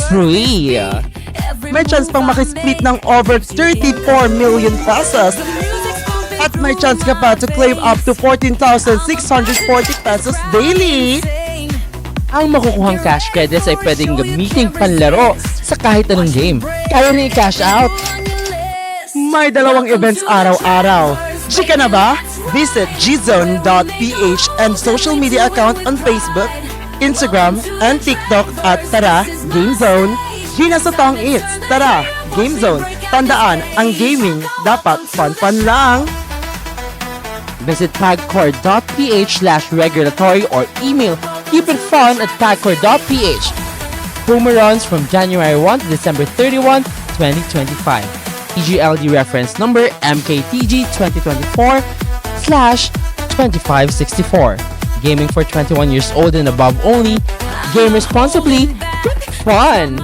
Free!
May chance pang makisplit ng over 34 million pesos. At may chance ka pa to claim up to 14,640 pesos daily.
Ang makukuhang cash credits ay pwedeng gamiting panlaro sa kahit anong game. Kaya rin i-cash out.
May 2 events araw-araw. Chika na ba? Visit gzone.ph and social media account on Facebook, Instagram, and TikTok at Tara Game Zone. Hina sa tong-its. Tara, Game Zone. Tandaan, ang gaming dapat fun-fun lang.
Visit pagcore.ph/regulatory or email keepitfun@pagcore.ph. Boomerangs from January 1 to December 31, 2025. EGLD reference number MKTG 2024/2564. Gaming for 21 years old and above only. Game responsibly. Fun!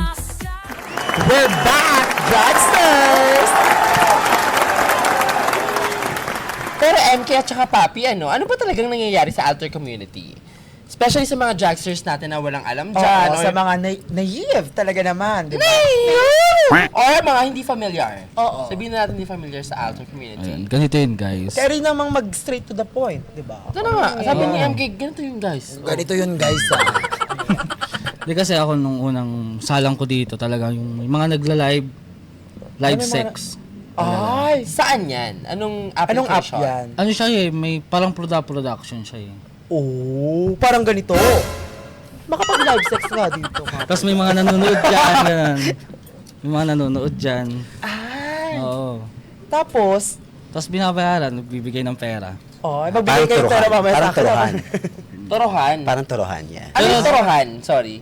We're back, Dragsters!
Pero MK at saka Papi, ano ba talagang nangyayari sa alter community? Especially sa mga dragsters natin na walang alam dyan.
Oo, sa mga naive talaga naman, di ba?
Or mga hindi familiar.
Oo.
Sabihin na natin hindi familiar sa alter community.
Ayan, ganito yun, guys.
Kaya rin namang mag-straight to the point, di ba?
Ito na nga, sabi ni MK, ganito yun guys.
Ganito yun, guys.
Di kasi ako nung unang salang ko dito talaga yung may mga nagla-live
Ano yung
sex.
Ay!
Saan yan? Anong
Anong app
application?
yan?
Ano siya eh, may parang production siya eh.
Oh, parang ganito. Makapag-live sex nga dito.
Tapos may mga nanonood dyan, ganun. May mga nanonood dyan.
Ay!
Oo.
Tapos,
Tapos binabayaran, nagbibigay ng pera.
magbigay kayo pera mamaya sa
Parang
akin.
turuhan.
Torohan?
Parang turuhan, yeah.
Ano yung torohan? Sorry.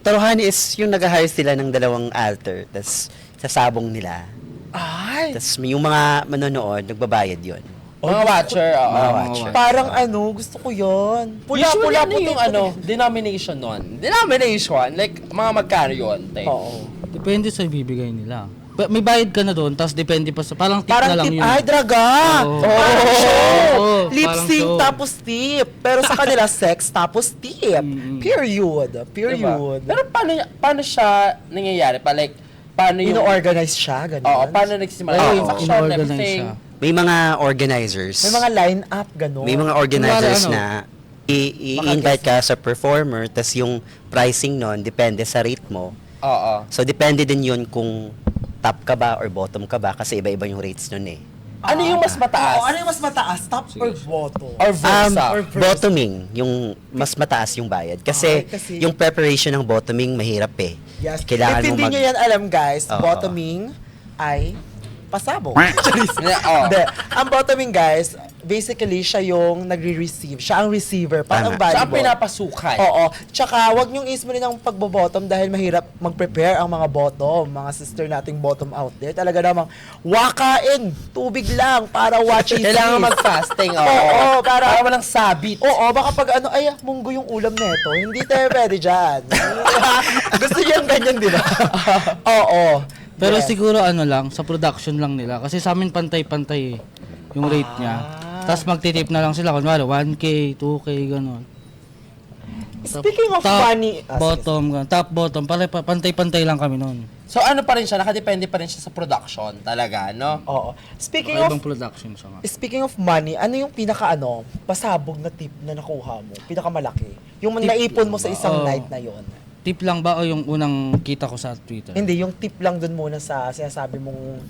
Turuhan is yung nag-hire sila ng 2 alter, tas sasabong nila.
Ay!
Tas yung mga manonood, nagbabayad yun.
Mga watcher, oo.
Mga watcher.
Parang gusto ko yun.
Usually, ano
puti,
yung
puti.
denomination nun? Denomination? Like, mga magkano yun? Te?
Oo.
Depende sa ibibigay nila. May bayad ka na doon, tapos depende pa sa, parang tip
Parang
na lang
tip,
yun.
ay, draga!
Oo.
Parang show!
Oo,
Lip
parang
sync
show.
tapos tip. Pero sa kanila, sex tapos tip. Period. Period.
Diba? Pero paano siya nangyayari? Like, paano yung...
Ino-organize siya, ganun.
Oo, paano nagsisimula?
Oo,
Yung faction,
in-organize
everything.
siya.
May mga organizers.
May mga line-up, ganun.
May mga organizers
Kunwari,
na i-invite ka sa performer, tas yung pricing nun, depende sa rate mo.
Oo.
So, depende din yun kung top ka ba or bottom ka ba, kasi iba-iba yung rates nun eh.
Ano yung mas mataas?
Oo, ano yung mas mataas? Top or bottom?
Or versa?
Bottoming, yung mas mataas yung bayad. Kasi,
kasi-
yung preparation ng bottoming, mahirap eh.
Yes.
Kailangan
If
mo
hindi
mag...
nyo yan alam, guys,
Oo.
bottoming ay pasabog.
Oo.
Hindi. Ang bottoming, guys, basically, siya yung nagre-receive. Siya ang receiver. Parang
Tama.
Siya ang
volleyball.
pinapasukan.
Oo. Tsaka, wag niyong ismo rin ang pagbo-bottom dahil mahirap mag-prepare ang mga bottom. Mga sister nating bottom out there. Talaga namang, wakain, tubig lang para watch it.
Kailangan mag-fasting.
Oo, para
walang sabit.
Oo, baka pag munggo yung ulam neto, hindi tayo pwede dyan. Gusto niyo yung ganyan, di ba? Oo.
Pero
Yes.
siguro ano lang, sa production lang nila. Kasi sa amin pantay-pantay eh, yung rate niya. Tapos magtitip na lang sila, kunwari 1K, 2K, gano'n.
Speaking of
Top,
funny...
bottom, top, bottom, pantay-pantay lang kami noon.
So ano pa rin siya, nakadepende pa rin siya sa production talaga, no?
Oo. Speaking
Ibang
of
production siya nga.
Speaking of money, ano yung pasabog na tip na nakuha mo? Pinakamalaki. Yung
Tip
naipon mo
lang
sa
ba?
isang
Oo.
night na yon.
Tip lang ba o yung unang kita ko sa Twitter?
Hindi, yung tip lang dun muna sa sinasabi mong,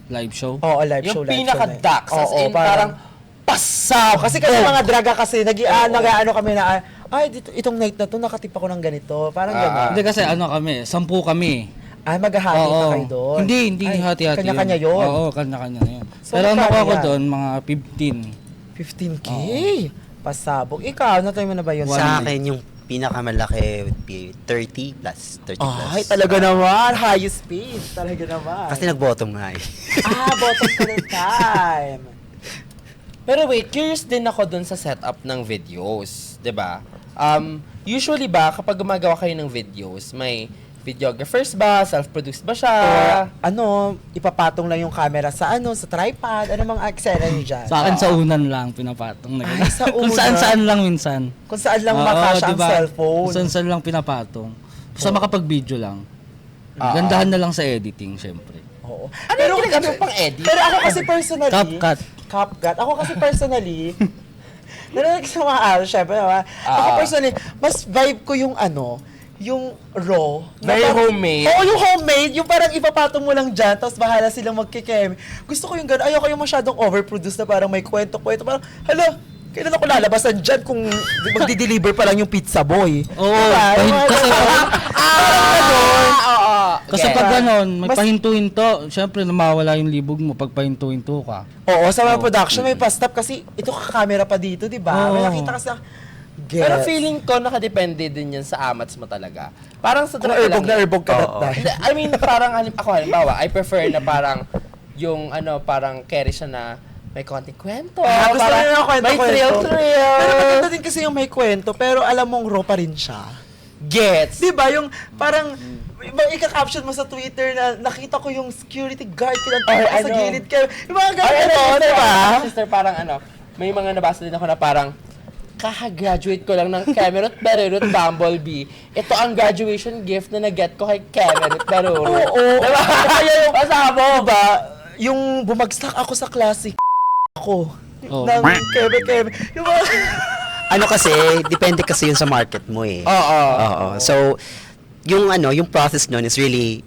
Live show?
live
Yung
show, live show.
pinaka-dax,
na yun.
as in parang pasabog.
Kasi mga draga kasi, nag-ano kami na, ay, itong night na to, nakatip ako ng ganito. Parang gano'n.
Hindi kasi ano kami, 10 kami.
Ay, maghahati pa kayo doon.
Hindi
Ay,
hati-hati
Kanya-kanya yun.
Oo, kanya-kanya na yun.
So,
Pero ang
magkano
nakuha ko
yan?
doon, mga 15.
15K? Pasabog. Ikaw, natry mo na ba yun?
Sa akin, yung pinakamalaki would be 30 plus. 30 plus.
Ay, talaga naman. Highest speed. Talaga naman.
Kasi nag-bottom nga eh.
Bottom for the time.
Pero wait, curious din ako dun sa setup ng videos, 'di ba? Usually ba kapag gumagawa kayo ng videos, may videographers ba, self-produced ba siya?
Ipapatong lang yung camera sa sa tripod, ano mga eksena niyo dyan?
Sa akin, sa unan lang, pinapatong. Na
Ay, sa
Kung
unan?
saan-saan lang minsan.
Kung saan lang
Oo,
makasya ang
diba?
cellphone.
Kung saan-saan lang pinapatong. Basta makapag-video lang. Gandahan na lang sa editing, syempre.
Oo.
Ano yung ginagamit mo pang edit?
Pero ako kasi personally,
CapCut.
CapCut. Ako kasi personally, nanonood sa mga syempre, ako personally, mas vibe ko yung yung raw. na
Very
parang-
homemade.
Oo, yung homemade. Yung parang ipapatong mo lang dyan, tapos bahala silang magkikem. Gusto ko yung gano'n. Ayoko yung masyadong overproduced na parang may kwento-kwento. Parang, hala, kailan ako lalabasan dyan kung magdi-deliver pa lang yung pizza boy?
Oo,
Diba? Yung mga
kasi
ganun.
Kasi
Yes.
pag ganon, may
Mas-
pahinto-hinto, syempre namawala yung libog mo pag pahinto-hinto ka.
Oo, sa mga production may pa-stop kasi ito camera pa dito, di ba? May
Oo.
nakita kasi
Pero feeling ko nakadepende din yan sa amats mo talaga. Parang sa
kung
totoo
erbog na
lang,
erbog ka that time.
Hindi, I mean, parang ako halimbawa, I prefer na parang yung parang carry siya na may konting kwento.
Gusto
parang
nyo yung kwento.
may thrill.
Pero maganda din kasi yung may kwento, pero alam mong raw pa rin siya.
Gets.
Di ba? Yung parang, ika-caption mo sa Twitter na nakita ko yung security guard kinanta sa gilid ka. Yung mga ganito, di ba?
Sister, parang may mga nabasa din ako na parang, kaka-graduate ko lang ng Camerot Bererot Bumblebee. Ito ang graduation gift na nag-get ko kay Camerot Bererot.
Oo.
Diba?
Kaya yung
Kasama.
Diba? Yung bumagsak ako sa classic ako.
Oh.
Ng keme. Yung mga...
Ano kasi, depende kasi yun sa market mo eh.
Oo.
Oo. So, yung process nun is really,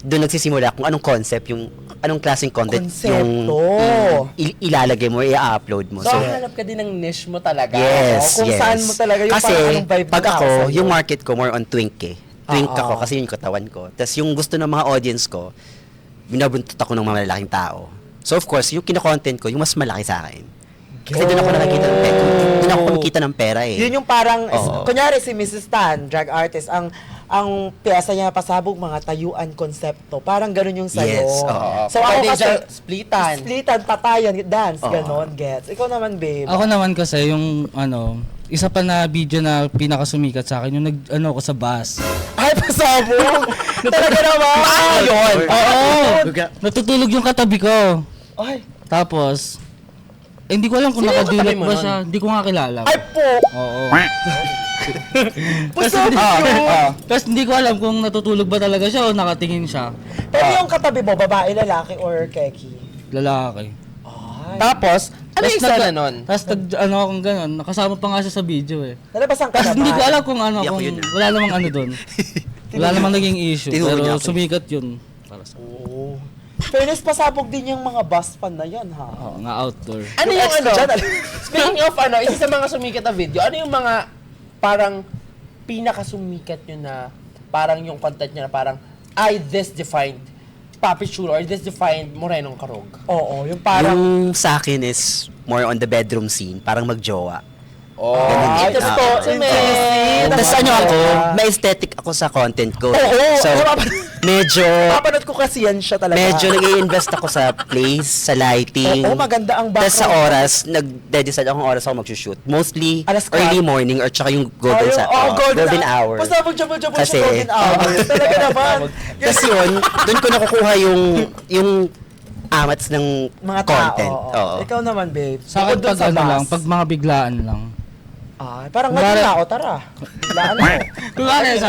doon nagsisimula kung anong concept, yung anong klaseng content
Konsepto.
ilalagay mo, i-upload mo.
So, hanap ka din ng niche mo talaga.
Yes,
kung
yes.
saan mo talaga yung
kasi,
parang anong vibe ng
pag
tao
ako,
sa'yo.
yung market ko more on twink eh. Twink
Oo.
ako kasi yun yung katawan ko. Tapos yung gusto ng mga audience ko, binabuntot ako ng mga malalaking tao. So of course, yung kino-content ko, yung mas malaki sa akin. Kasi doon ako nakakita ng pera. Doon ako kumikita ng pera eh.
Yun yung parang,
Oo.
kunyari si Mrs. Tan, drag artist, ang piyesa niya pasabog mga tayuan konsepto. Parang ganun yung sayo.
Yes, oo.
So ako
Pwede
kasi,
siya splitan.
splitan, patayan, dance,
Oo.
ganon, gets. Ikaw naman, babe.
Ako naman kasi yung isa pa na video na pinakasumikat sa akin, yung ko sa bus.
Ay, pasabog! Talaga naman!
Yun.
Oo! Natutulog yung katabi ko.
Ay,
Tapos, hindi ko alam kung
Sino yung
nakadilat
katabi mo
ba
nun?
siya. Hindi ko nga kilala.
ay po!
Oo.
Pasabog yun!
Tapos hindi ko alam kung natutulog ba talaga siya o nakatingin siya.
Pero yung katabi mo, babae, lalaki, or keki?
Lalaki.
Ay,
Tapos, ano yung isa na nun?
Tapos akong gano'n, nakasama pa nga siya sa video eh.
nalabasan ka
Tapos
naman.
hindi ko alam kung
Hindi ako
kung
yun, ah.
wala namang doon. Wala namang naging issue.
Tinuro niya
Pero
ako.
sumikat yun. Para sa
Oo. Fairness, pasabog din yung mga bus fan na yan, ha?
Oo, nga outdoor.
Ano yung
extra dyan,
Speaking of isa sa mga sumikat na video, ano yung mga parang pinakasumikat nyo na parang yung content nyo na parang this defined Papi Chulo or this defined Morenong Karog?
Oo, yung parang...
Yung sa akin is more on the bedroom scene, parang magjowa.
Oh,
Ay,
ito
totoo.
man.
Tapos ano ako, may aesthetic ako sa content ko.
Oo,
So, medyo,
Papanood ko kasi yan siya talaga.
medyo nag-i-invest ako sa place, sa lighting.
Oo, maganda ang
Tapos sa
background.
oras, nag-decide akong oras ako mag-shoot. Mostly,
Alas
early morning or tsaka yung golden, golden hour.
Pasabog, jabal,
Kasi-
golden hour. Talaga naman.
Tapos yun, doon ko nakukuha yung amats ng
Mga
content.
tao.
Oo.
Ikaw naman, babe.
Sa akin
Bukod dun
pag
bus.
pag mga biglaan lang.
Ay, parang ngayon na ako, tara. Laan mo.
Kunwari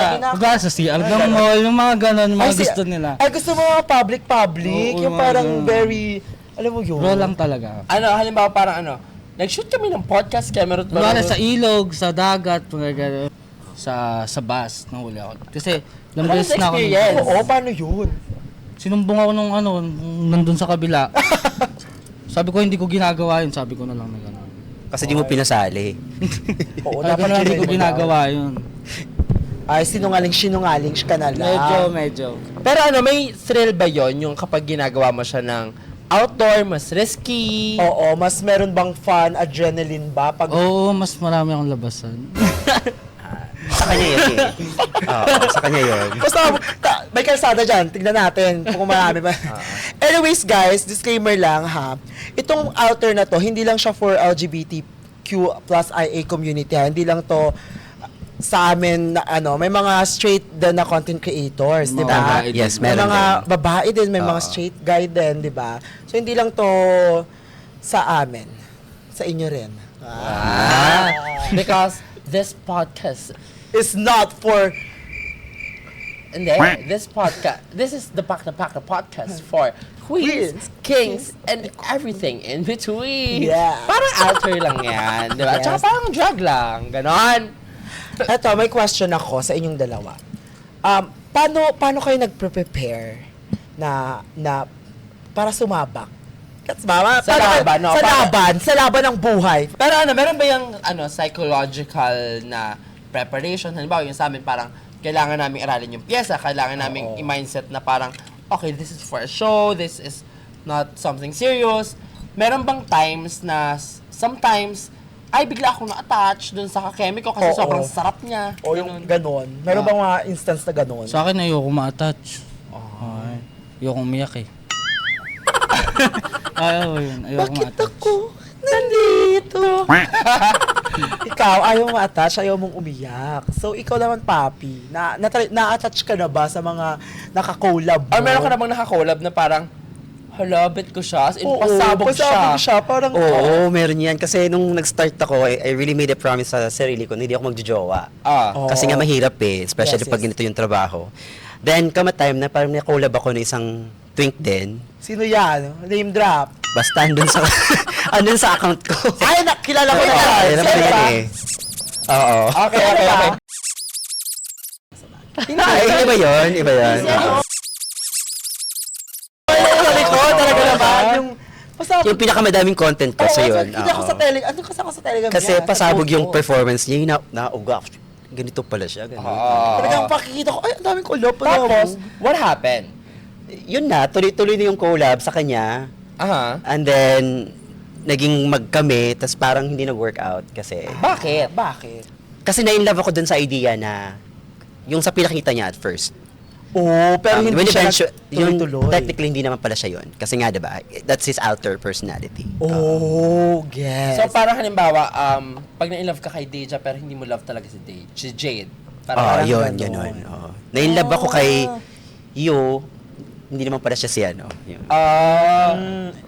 sa CR ng mall, yung mga ganon, mga
Ay,
gusto nila.
Ay, gusto mo mga public-public.
Oo,
Yung
mga
parang
ganun.
very, alam mo yun.
Bro lang talaga.
Halimbawa parang nag-shoot kami ng podcast, camera at
Kunwari sa ilog, sa dagat, mga ganon. Sa bus, nahuli ako. Kasi, ilang
Ano
beses
sa
na ako.
experience?
Oo, paano yun?
Sinumbong ako nung nandun sa kabila. Sabi ko, hindi ko ginagawa yun. Sabi ko na lang na gano'n.
Kasi di mo pinasali.
Oo,
Sabi ko na hindi ko
yun.
ginagawa yun.
Ay, sinungaling ka na lang.
Medyo.
Pero may thrill ba yon yung kapag ginagawa mo siya ng outdoor, mas risky?
Oo, mas meron bang fun, adrenaline ba? Pag
Oo, mas marami akong labasan.
Sa kanya yun. Oo, sa kanya yun.
Basta, may kalsada dyan. Tignan natin kung marami ba. Anyways, guys, disclaimer lang ha. Itong outer na to, hindi lang siya for LGBTQ plus IA community ha. Hindi lang to sa amin na may mga straight din na content creators, di ba?
babae
Yes,
May
meron
mga
din.
babae din, may mga
Oo.
straight guy din, di ba? So, hindi lang to sa amin. Sa inyo rin.
Because this podcast,
It's not for
hindi, this is the Pak na podcast for queens, kings, and everything in between.
Yeah.
Parang alter lang yan, di ba?
Yes.
Tsaka parang drag lang, ganon.
Eto, may question ako sa inyong dalawa. Paano kayo nagpre-prepare na para sumabak? Gets ba?
Sa laban, no?
Sa laban ng buhay.
Pero meron ba yung psychological na preparation? Halimbawa, yung sa amin parang kailangan namin aralin yung pyesa, kailangan namin i-mindset na parang, okay, this is for a show, this is not something serious. Meron bang times na sometimes, ay bigla akong na-attach dun sa kakemi ko kasi
Oo.
sobrang sarap niya.
O yung ganon. Meron bang mga instance na ganon?
Sa akin, ayoko ma-attach. Ay, ayoko umiyak eh. Ayaw yun, ayoko
Bakit
ma-attach.
ako nandito? Ikaw, ayaw mo ma-attach, ayaw mong umiyak. So, ikaw naman, Papi, na-attach ka na ba sa mga nakakolab mo?
Or meron ka namang nakakolab na parang, hala, bet ko siya, as in,
Oo,
pasabog siya.
siya. Parang,
Oo, meron yan. Kasi nung nag-start ako, I really made a promise sa sarili ko na hindi ako magjojowa.
Ah.
Kasi nga mahirap eh, especially
Yes,
pag
yes.
ganito yung trabaho. Then, come a time na parang nakolab ako ng isang twink din.
Sino yan? Name drop.
Basta andun sa, andun sa account ko.
Ay, kilala ko na
Oo,
yan.
alam mo
Sino
yan
ba?
eh. Oo.
Okay.
Ay, iba yun, iba yun. Oo.
Sa likod, talaga naman. Basta,
Yung pinakamadaming content ko sa yun.
Hindi ako
oo.
sa Telegram. Ano kasi ako sa Telegram
Kasi
niya, sa
pasabog
post
yung
ko.
performance niya, yung nauga. Ganito pala siya. Ganun.
Talagang pakikita ko, ay, ang daming kulop.
Tapos, what happened?
Yun na, tuloy-tuloy na yung collab sa kanya.
Aha.
And then, naging magkami, tas parang hindi nag-workout kasi...
Bakit?
Bakit?
Kasi na-inlove ako dun sa idea na yung sa pinakita niya at first.
Oo, pero hindi
when
siya
yung
tuloy-tuloy.
technically hindi naman pala siya yun. Kasi nga, diba, that's his outer personality.
Oh, yes.
So, parang halimbawa, pag na-inlove ka kay Deja, pero hindi mo love talaga si Jade. Parang,
Oo, yun,
ganon.
ganun. Oo. Na-inlove ako kay Yo, hindi naman pala siya si ano. Yun.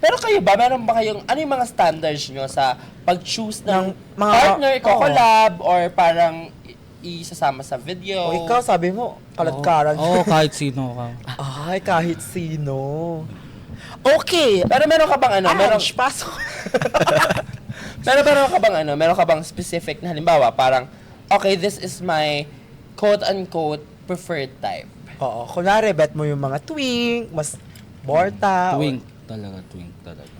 Pero kayo ba, meron ba kayong, ano yung mga standards nyo sa pag-choose ng
mga-
partner, collab or parang isasama sa video?
O ikaw, sabi mo, kaladkaran.
Oo, kahit sino ka.
Ay, kahit sino. Okay.
Pero meron ka bang
Ange, pasok.
Pero meron ka bang specific na halimbawa, parang, okay, this is my quote-unquote preferred type.
Oo, kunwari, bet mo yung mga twink, mas borta.
Twink talaga.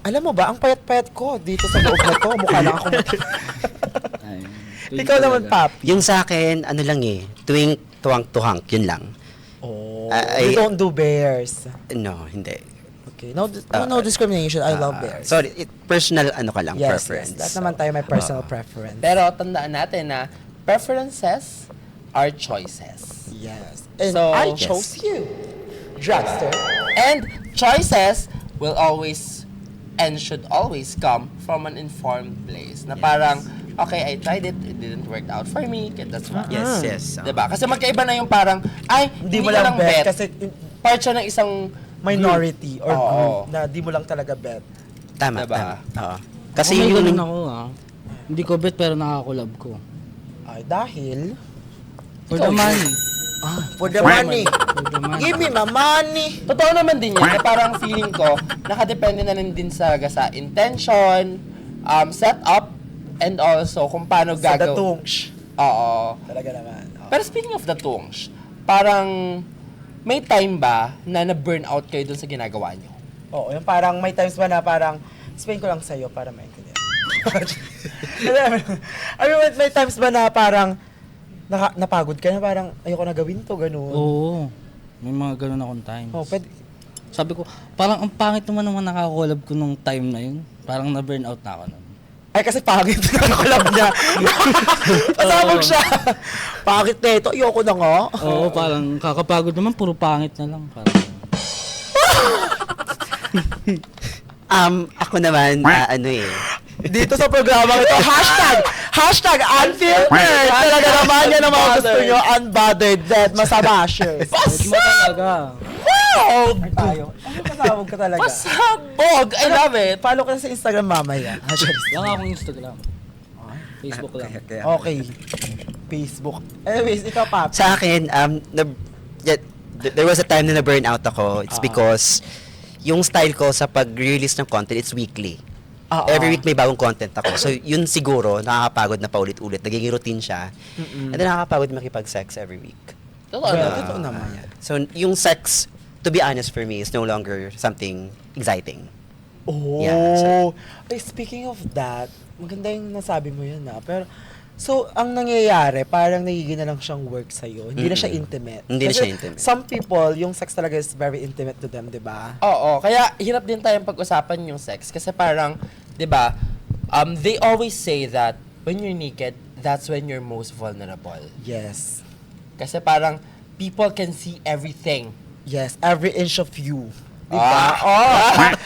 Alam mo ba, ang payat-payat ko dito sa loob na to, mukha lang ako
Ay,
Ikaw naman, Pap.
Yung sa akin, ano lang eh, twink, tuwang, tuhang, yun lang.
Oh,
Ay-
you don't do bears.
No, hindi.
Okay, no discrimination. I love bears.
Sorry, personal ano ka lang,
Yes,
preference.
yes. Lahat naman tayo may personal preference.
Pero tandaan natin na preferences are choices.
Yes. And
So-
I
Yes.
chose you. Dragster.
And choices will always and should always come from an informed place. Na parang, okay, I tried it didn't work out for me, that's fine.
Yes, yes.
Diba? Kasi magkaiba na yung parang, ay,
Hindi mo lang bet kasi
part siya ng isang
minority or
Oo.
group na di mo lang talaga bet.
Tama,
Diba?
tama. Oo.
Kasi
Kasi
may
yun,
ganun ako Hindi ko bet pero nakakulab ko.
Ay, dahil...
For the money.
For the money.
For the money.
Give me my money.
Totoo naman din yan, na parang feeling ko, nakadepende na rin din sa intention, setup, and also kung paano
Sa
gagawin.
datungsh.
Oo.
Talaga naman.
Pero speaking of the tungs, parang may time ba na na-burnout kayo dun sa ginagawa nyo?
Oo, yung parang may times ba na parang, explain ko lang sa'yo para maintindihan. I mean, may times ba na parang, napagod ka na parang, ayoko na gawin to, ganun.
Oo. May mga ganun akong time.
Oh, pwede.
Sabi ko, parang ang pangit naman nakakolab ko nung time na yun. Parang na-burnout na ako nun.
Ay, kasi pangit na collab niya. Pasabog siya. Pangit na ito, ayoko na nga.
Oo, parang kakapagod naman, puro pangit na lang. Parang,
Ako naman,
Dito sa programa ito, hashtag unfiltered. Talaga naman yan ang mga gusto nyo, unbothered, dead, masabashers.
mo talaga.
Wow! Tayo. Ano pasabog ka talaga?
Pasabog! I love it!
Follow ka na sa Instagram mamaya.
Lang akong Instagram. Facebook lang.
Okay. Facebook. Anyways, ikaw, Pap.
Sa akin, there was a time na na-burnout ako. It's because yung style ko sa pag-release ng content, it's weekly. Every week may bagong content ako. So, yun siguro, nakakapagod na paulit-ulit. Nagiging routine siya. And then nakakapagod makipag-sex every week.
Totoo
Well,
na.
totoo naman.
So, yung sex, to be honest for me, is no longer something exciting.
Oh.
Yeah,
Ay, speaking of that, maganda yung nasabi mo yun Pero, so, ang nangyayari, parang nagiging na lang siyang work sa'yo. Hindi na siya intimate.
Hindi na
Kasi
siya intimate.
Some people, yung sex talaga is very intimate to them, di ba?
Oo, kaya hirap din tayong pag-usapan yung sex kasi parang, 'di ba? They always say that when you're naked, that's when you're most vulnerable.
Yes.
Kasi parang people can see everything.
Yes, every inch of you. Di ba? Oh.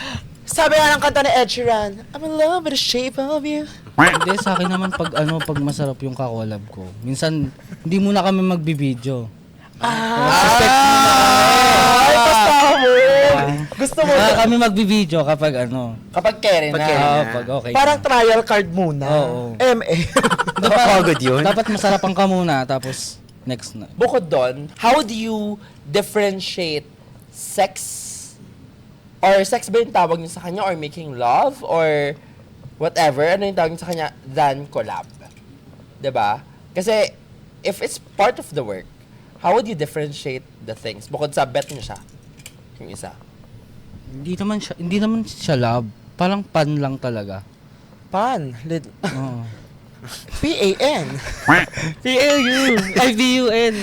Sabi nga ng kanta ni Ed Sheeran, I'm in love with the shape of you.
Hindi, sa akin naman pag masarap yung kakolab ko. Minsan, hindi muna kami magbibideo.
Ay, pasabog! Gusto mo
Kami magbibideo kapag
Kapag carry na.
pag okay.
parang trial card muna.
Oo.
MA.
Nakakapagod yun.
Dapat masarap ang ka muna, tapos next na.
Bukod doon, how do you differentiate sex or sex ba yung tawag niyo sa kanya or making love or whatever, ano yung tawag niyo sa kanya than collab? 'Di ba? Kasi if it's part of the work, how would you differentiate the things? Bukod sa bet niyo siya, yung isa.
Hindi naman siya love. Parang pan lang talaga.
Pan.
Oo.
P-A-N.
P-L-U. I-V-U-N.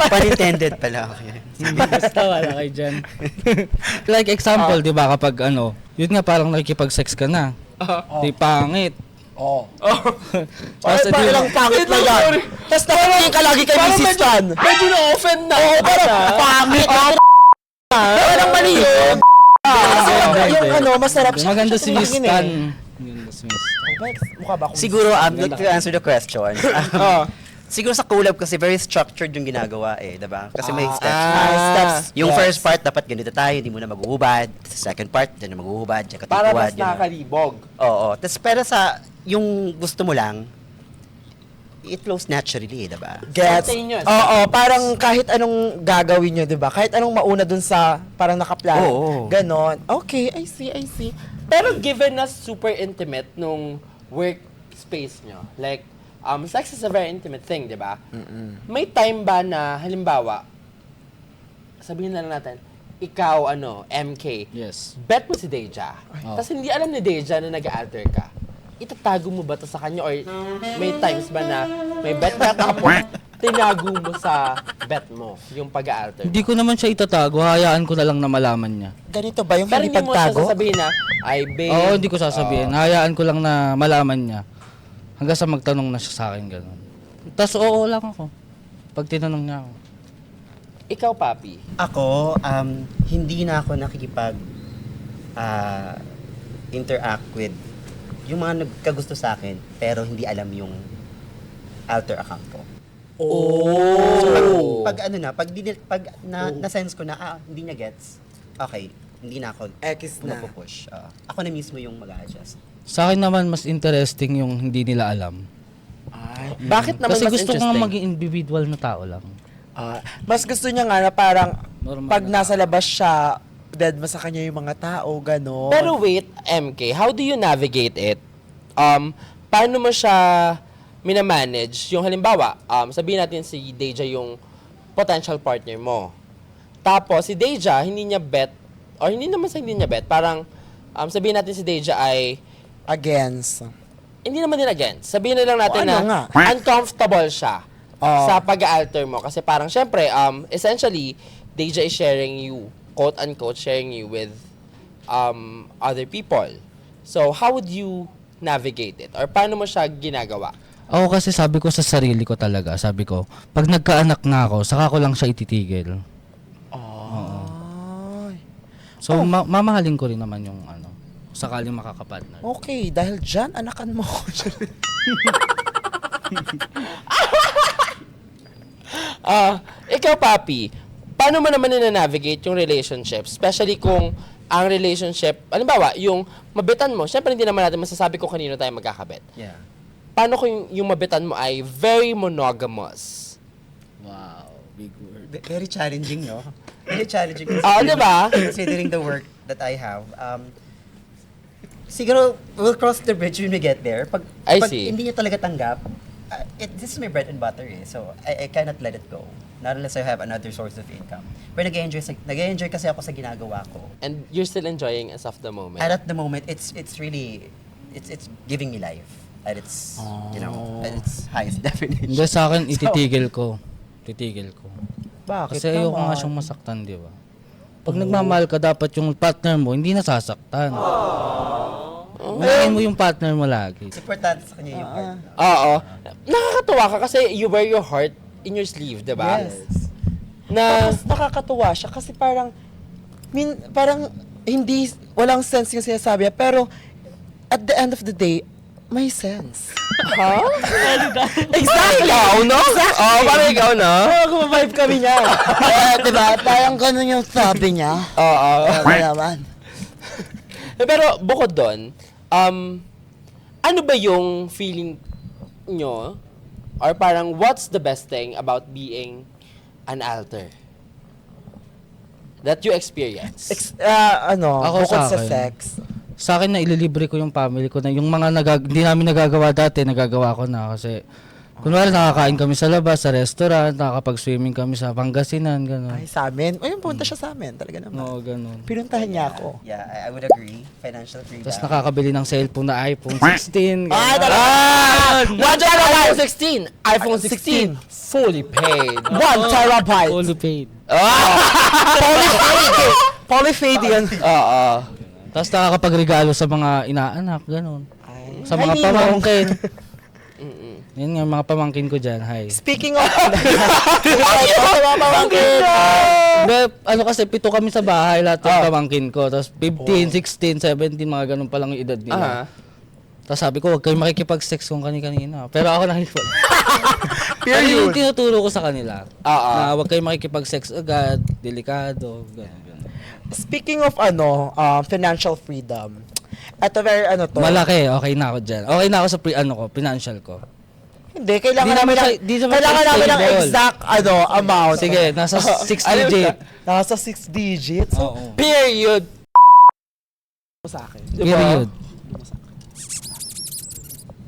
Pun intended pala. Okay.
Basta wala kayo dyan. Like example, di ba, kapag yun nga parang nakikipag-sex ka na. Di pangit.
Oh.
Tapos,
Ay, parang lang pangit na yan. Tapos nakatingin ka lagi kay Mrs. Tan.
Medyo na-offend na.
Oo, parang pangit. Parang mali yun. Yung masarap siya.
maganda si Miss
Tingin eh.
Tan. Maganda si Miss.
Mukha ba akong
Siguro, to answer the question, siguro sa collab kasi very structured yung ginagawa diba? Kasi may steps.
steps.
Yung
Yes.
first part, dapat ganito tayo, hindi muna maghuhubad. Sa second part, dyan na maghuhubad, dyan
Para
katikuwad.
mas nakakalibog.
Oo. Tapos pero sa, yung gusto mo lang, it flows naturally, diba?
Gets.
Spontaneous.
Oo, parang kahit anong gagawin nyo, di ba? Kahit anong mauna dun sa parang nakaplano.
Oo.
Ganon. Okay, I see.
Pero given na super intimate nung workspace nyo, like, sex is a very intimate thing, di ba? May time ba na, halimbawa, sabihin na lang natin, ikaw, MK,
Yes.
bet mo si Deja. Tapos hindi alam ni Deja na nag-alter ka. Itatago mo ba to sa kanya? Or may times ba na may bet ka tapos tinago mo sa bet mo, yung pag-alter?
Hindi ko naman siya itatago. Hayaan ko na lang na malaman niya.
Ganito ba yung
Pero
hindi
hindi mo siya
pagtago?
sasabihin na, ay babe.
Oo, hindi ko sasabihin. Hayaan ko lang na malaman niya. Hanggang sa magtanong na siya sa akin gano'n. Tapos oo lang ako. Pag tinanong niya ako.
Ikaw, Papi.
Ako, hindi na ako nakikipag interact with yung mga nagkagusto sa akin, pero hindi alam yung alter account ko.
Oh!
Pag na-sense ko na, hindi niya gets, okay, hindi na ako
X na.
push. Ako na mismo yung mag-adjust.
Sa akin naman, mas interesting yung hindi nila alam.
Ay,
Bakit naman
Kasi
mas
gusto ko nga
interesting?
maging individual na tao lang.
mas gusto niya nga na parang
Normal
pag
na
nasa labas siya, dead ma sa kanya yung mga tao, gano'n.
Pero wait, MK, how do you navigate it? Paano mo siya minamanage? Yung halimbawa, sabihin natin si Deja yung potential partner mo. Tapos si Deja, hindi niya bet, or hindi naman sa hindi niya bet, parang sabihin natin si Deja ay,
Against.
hindi naman din against. Sabihin na lang natin
O, ano
na
nga?
uncomfortable siya
Oh.
sa pag-alter mo. Kasi parang syempre, essentially, Deja is sharing you, quote-unquote, sharing you with other people. So, how would you navigate it? Or paano mo siya ginagawa?
Ako kasi sabi ko sa sarili ko talaga, sabi ko, pag nagkaanak na ako, saka ko lang siya ititigil.
Ay.
So, mamahalin ko rin naman yung ano, sakaling makakapartner.
Okay, dahil dyan, anakan mo.
Ikaw, Papi, paano mo naman navigate yung relationship? Especially kung ang relationship, halimbawa, yung mabitan mo, syempre hindi naman natin masasabi kung kanino tayo magkakabit.
Yeah.
Paano kung yung mabitan mo ay very monogamous?
Wow, big word.
Very challenging, no? Very challenging.
Di ba?
Considering the work that I have. Siguro, we'll cross the bridge when we get there. Pag
I
pag
see.
hindi niya talaga tanggap, this is my bread and butter eh. So, I cannot let it go. Not unless I have another source of income. Pero nag-enjoy kasi ako sa ginagawa ko.
And you're still enjoying as of the moment.
And at the moment, it's really, it's giving me life. At its, at its highest definition.
Hindi sa akin, ititigil ko. Titigil ko.
Bakit
Kasi ayoko nga siyang masaktan, di ba? Pag nagmamahal ka, dapat yung partner mo, hindi nasasaktan. Unahin mo yung partner mo lagi.
It's importante sa kanya yung heart.
Oo. Nakakatuwa ka kasi you wear your heart in your sleeve, di ba?
Yes.
Na,
Tapos nakakatuwa siya kasi parang parang hindi walang sense yung sinasabi niya, pero at the end of the day may sense.
ha? Exactly! Ikaw, no? Oo, parang ikaw, no?
Oo, kumavibe kami niya. Diba? Parang ganun yung sabi niya.
Oo.
Naman.
Pero bukod doon, ano ba yung feeling nyo? Or parang, what's the best thing about being an alter? That you experience?
Ako
bukod
sa
sa
akin.
sex.
Sa akin na ililibre ko yung family ko na yung mga hindi namin nagagawa dati, nagagawa ko na kasi kunwari nakakain kami sa labas, sa restaurant, nakakapag-swimming kami sa Pangasinan, gano'n.
Ay, sa amin. Ayun, punta siya sa amin. Talaga naman.
Oo, gano'n.
Pinuntahan niya ako.
Yeah, I would agree. Financial freedom.
Tapos nakakabili ng cellphone na iPhone 16.
Ay,
gano'n.
One terabyte! iPhone 16! Fully paid.
1 terabyte.
Fully paid.
Polyfade yun.
Oo.
Tapos nakakapagregalo sa mga inaanak, gano'n. Sa mga
Ay, Ninong.
pamangkin. Yun nga, mga pamangkin ko dyan, hi.
Speaking of... Pamangkin!
Ano kasi, 7 kami sa bahay, lahat ng pamangkin ko. Tapos 15, 16, 17, mga ganun pa lang yung edad nila. Tapos sabi ko, huwag kayong makikipag-sex kung kanina. Pero ako nakikipag. Pero yung tinuturo ko sa kanila. Na huwag kayong makikipag-sex agad, delikado, ganun.
Speaking of financial freedom. Ito very to.
Malaki, okay na ako dyan. Okay na ako sa financial ko.
Hindi, kailangan
Di naman
namin
siya- di naman
kailangan
siya
namin ng
stable.
exact amount.
Sige, nasa 6 digit.
Nasa 6 digits. So,
Oo.
Period.
sa akin.
Period.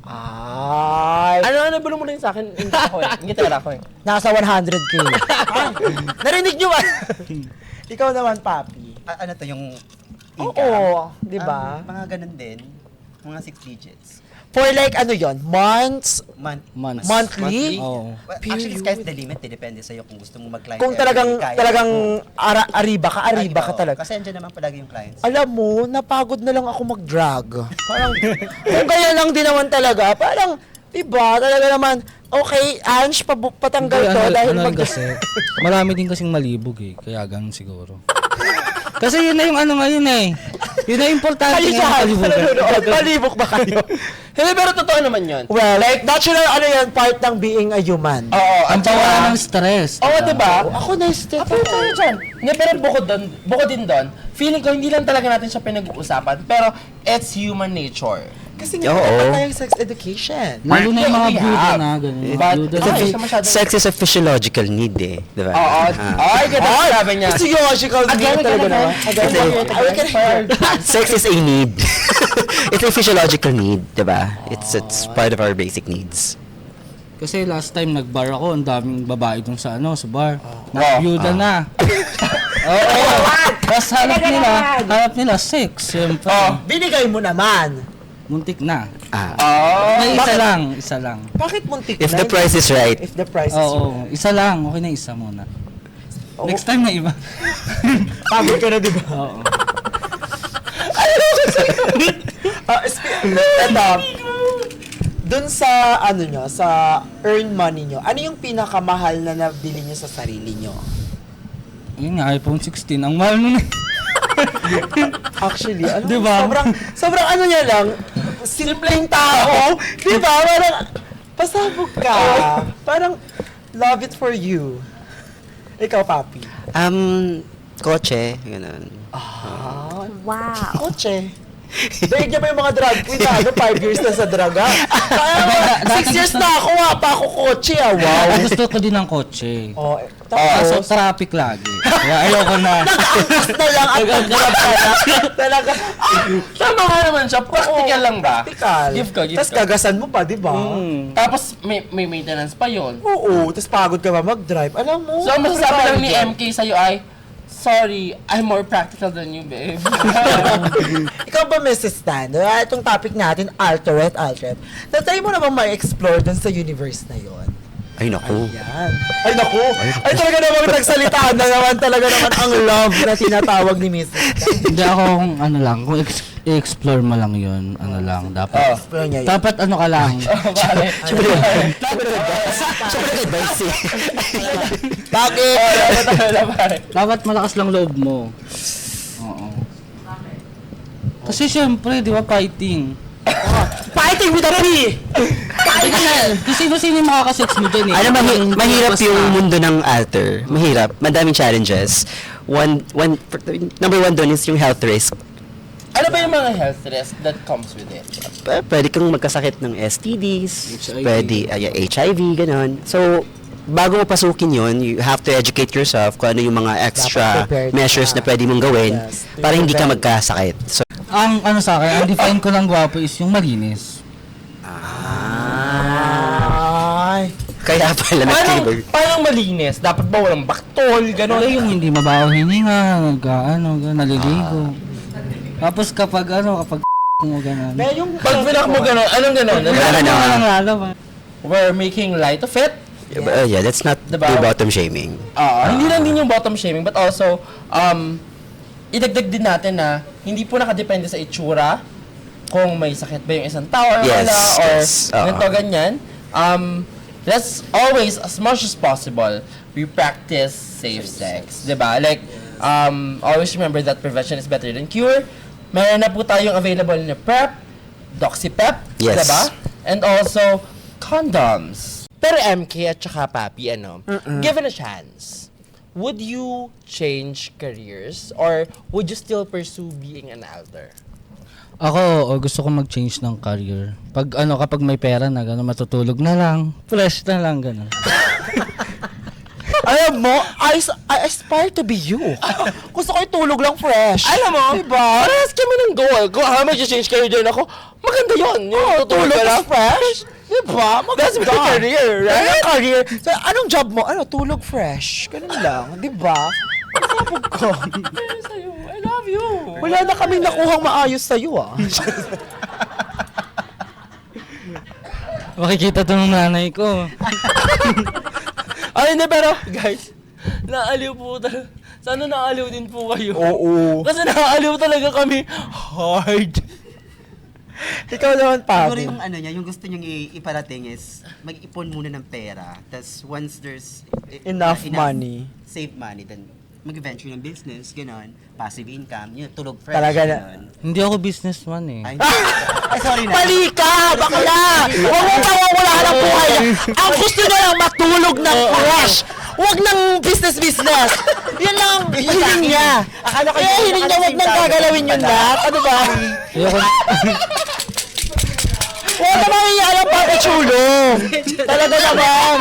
Ay.
Ano bulong mo rin sa akin? Hindi ako eh. Hindi talaga ako eh.
Nasa 100K. Narinig niyo ba? Ikaw naman, Papi.
Ano to, yung income?
Oo, di ba?
Mga ganun din. Mga 6 digits.
For like, months,
Months.
monthly?
Oo.
Well, actually, sky's the limit. Depende sa'yo kung gusto mo mag-client.
Kung
every
talagang,
day, kaya
talagang
mo.
ariba ka
Oo.
talaga.
Kasi andyan naman palagi yung clients.
Alam mo, napagod na lang ako mag-drag. Parang, kung kaya lang din naman talaga, parang, diba, talaga naman, okay, Ange, patanggal to dahil
ano kasi, marami din kasing malibog eh. Kaya ganun siguro. Kasi yun na yung ngayon eh. Yun na yung importante
kayo
ngayon,
siya,
palibugan.
palibok ba kayo?
Hindi, pero totoo naman yun.
Well, like, natural, part ng being a human.
Oo,
Ang pawala ng stress.
Oo, diba?
Ako na-step.
Pero tayo dyan. Hindi, pero bukod din doon, feeling ko hindi lang talaga natin siya pinag-uusapan, pero it's human nature
Kasi nga,
Oo.
dapat tayong sex education.
Lalo na yung mga
We
byuda
have.
na, ganun.
But,
Byuda
ay,
na.
siya masyadong...
Sex is a physiological need eh. Di ba?
Oo. Ay, ganda ang sabi niya.
Physiological need talaga naman.
Sex is a need. It's a physiological need, di ba? It's part of our basic needs.
Kasi last time nag-bar ako, ang daming babae dun sa bar. Mga byuda na. Oo. Tapos hanap nila sex. Siyempre.
Binigay mo naman.
Muntik na.
Oh.
Isa lang.
Bakit muntik
If
na?
the price is right.
If the price is
Oo, isa lang. Okay na isa muna. Next time na iba.
pagod ka na, di ba?
Oo.
Eto, dun sa, sa earn money nyo, ano yung pinakamahal na nabili nyo sa sarili nyo?
Yun nga, iPhone 16. Ang mahal nun eh.
Actually, ano?
Di ba?
Sobrang ano niya lang, simpleng tao. Di ba? Parang, pasabog ka. Parang, love it for you. Ikaw, Papi.
Kotse, ganun.
Wow. Kotse. Daig niya pa yung mga drag queen na, 5 years na sa drag, ha? Kaya, 6 years na ako, pa ako kotse, Wow.
Gusto ko din ng kotse.
Oh,
Kaso
tapos,
traffic lagi. Kaya ayoko na.
nakaangkas na lang at naggrab ka na. Talaga.
Tama nga naman siya. Practical lang ba?
Practical.
Give ka.
Tapos gagasan mo pa, di ba?
Tapos may maintenance pa yon.
Oo. Tapos pagod ka ba mag-drive? Alam mo.
So, ang masasabi lang ni
dyan.
MK sa'yo ay, sorry, I'm more practical than you, babe.
Ikaw ba, Mrs. Stan? Itong topic natin, alternate. Natry mo na bang ma-explore dun sa universe na yon?
Ay, naku.
Yan. Ay, naku. Ay, talaga namang nagsalitaan na naman talaga naman ang love na tinatawag ni Mrs. Stan.
Hindi ako kung i-explore mo lang yun, dapat.
Explore niya yun.
Dapat ka lang.
Advice eh.
Bakit?
Dapat malakas lang loob mo. Oo. Kasi syempre, di ba, fighting.
Fighting with a P!
Kasi sino yung makakasex mo dyan eh.
Mahirap yung mundo ng alter. Mahirap. Madaming challenges. Number one doon is yung health risk.
Ano ba yung mga health risk that comes with it?
Pwede kang magkasakit ng STDs,
HIV.
pwede HIV, ganon. So, bago mo pasukin yun, you have to educate yourself kung ano yung mga extra
Dapat prepared
measures
ka.
na pwede mong gawin
Yes, to
para hindi ka
prevent.
magkasakit. So,
Ang sa akin, ang define ko ng gwapo is yung malinis.
Ay.
kaya pala nag-favor.
Parang malinis. Dapat ba walang baktol, gano'n?
Ano yung hindi mabaho hininga, naliligo. Tapos kapag mo gano'n.
May yung...
Pag pinak mo gano'n, anong gano'n? We're making light of it.
Yeah, let's not
Diba?
do bottom shaming.
Hindi lang din yung bottom shaming, but also, idagdag din natin na hindi po nakadepende sa itsura kung may sakit ba yung isang tao or
Yes,
wala, or
yes.
ganito, ganyan. Let's always, as much as possible, we practice safe sex. Diba? Like, always remember that prevention is better than cure. Meron na po tayong available na PrEP, DoxyPep,
Yes.
diba? And also, condoms. Pero MK at saka Papi, given a chance, would you change careers or would you still pursue being an alter?
Ako, gusto ko mag-change ng career. Kapag may pera na, matutulog na lang, fresh na lang, gano'n.
Alam mo, I aspire to be you. Gusto ko itulog lang fresh.
Alam mo,
Diba?
parehas kami ng goal. Kung mag-change career din ako, maganda yun. Yung tutulog
Tulog
ka lang.
lang fresh. Diba?
That's my career, right?
Career. So, anong job mo? Tulog fresh. Ganun lang. Diba? Sabog ko.
I love you.
Wala na kaming nakuhang maayos sa'yo,
Makikita to ng nanay ko.
Ay, hindi, pero, guys, naaliw po talaga. Sana naaliw din po kayo.
Oo.
Kasi naaliw talaga kami hard.
Ikaw naman,
Siguro
Papi.
yung yung gusto niyong iparating is mag-ipon muna ng pera. Tapos once there's
Enough money.
Save money, then mag-venture ng business, gano'n. Passive income, yun, tulog fresh.
Talaga na-
gano'n.
Hindi ako businessman eh.
Ay, sorry na.
Mali ka! Bakla! Huwag mo mawawala ng buhay. Ang gusto niya lang matulog ng fresh. Huwag ng business. Yan lang ang hiling niya.
Akala ko
Hiling niya, huwag nang gagalawin yun lahat. Ano ba?
Ayoko,
lang papichulong. Talaga naman.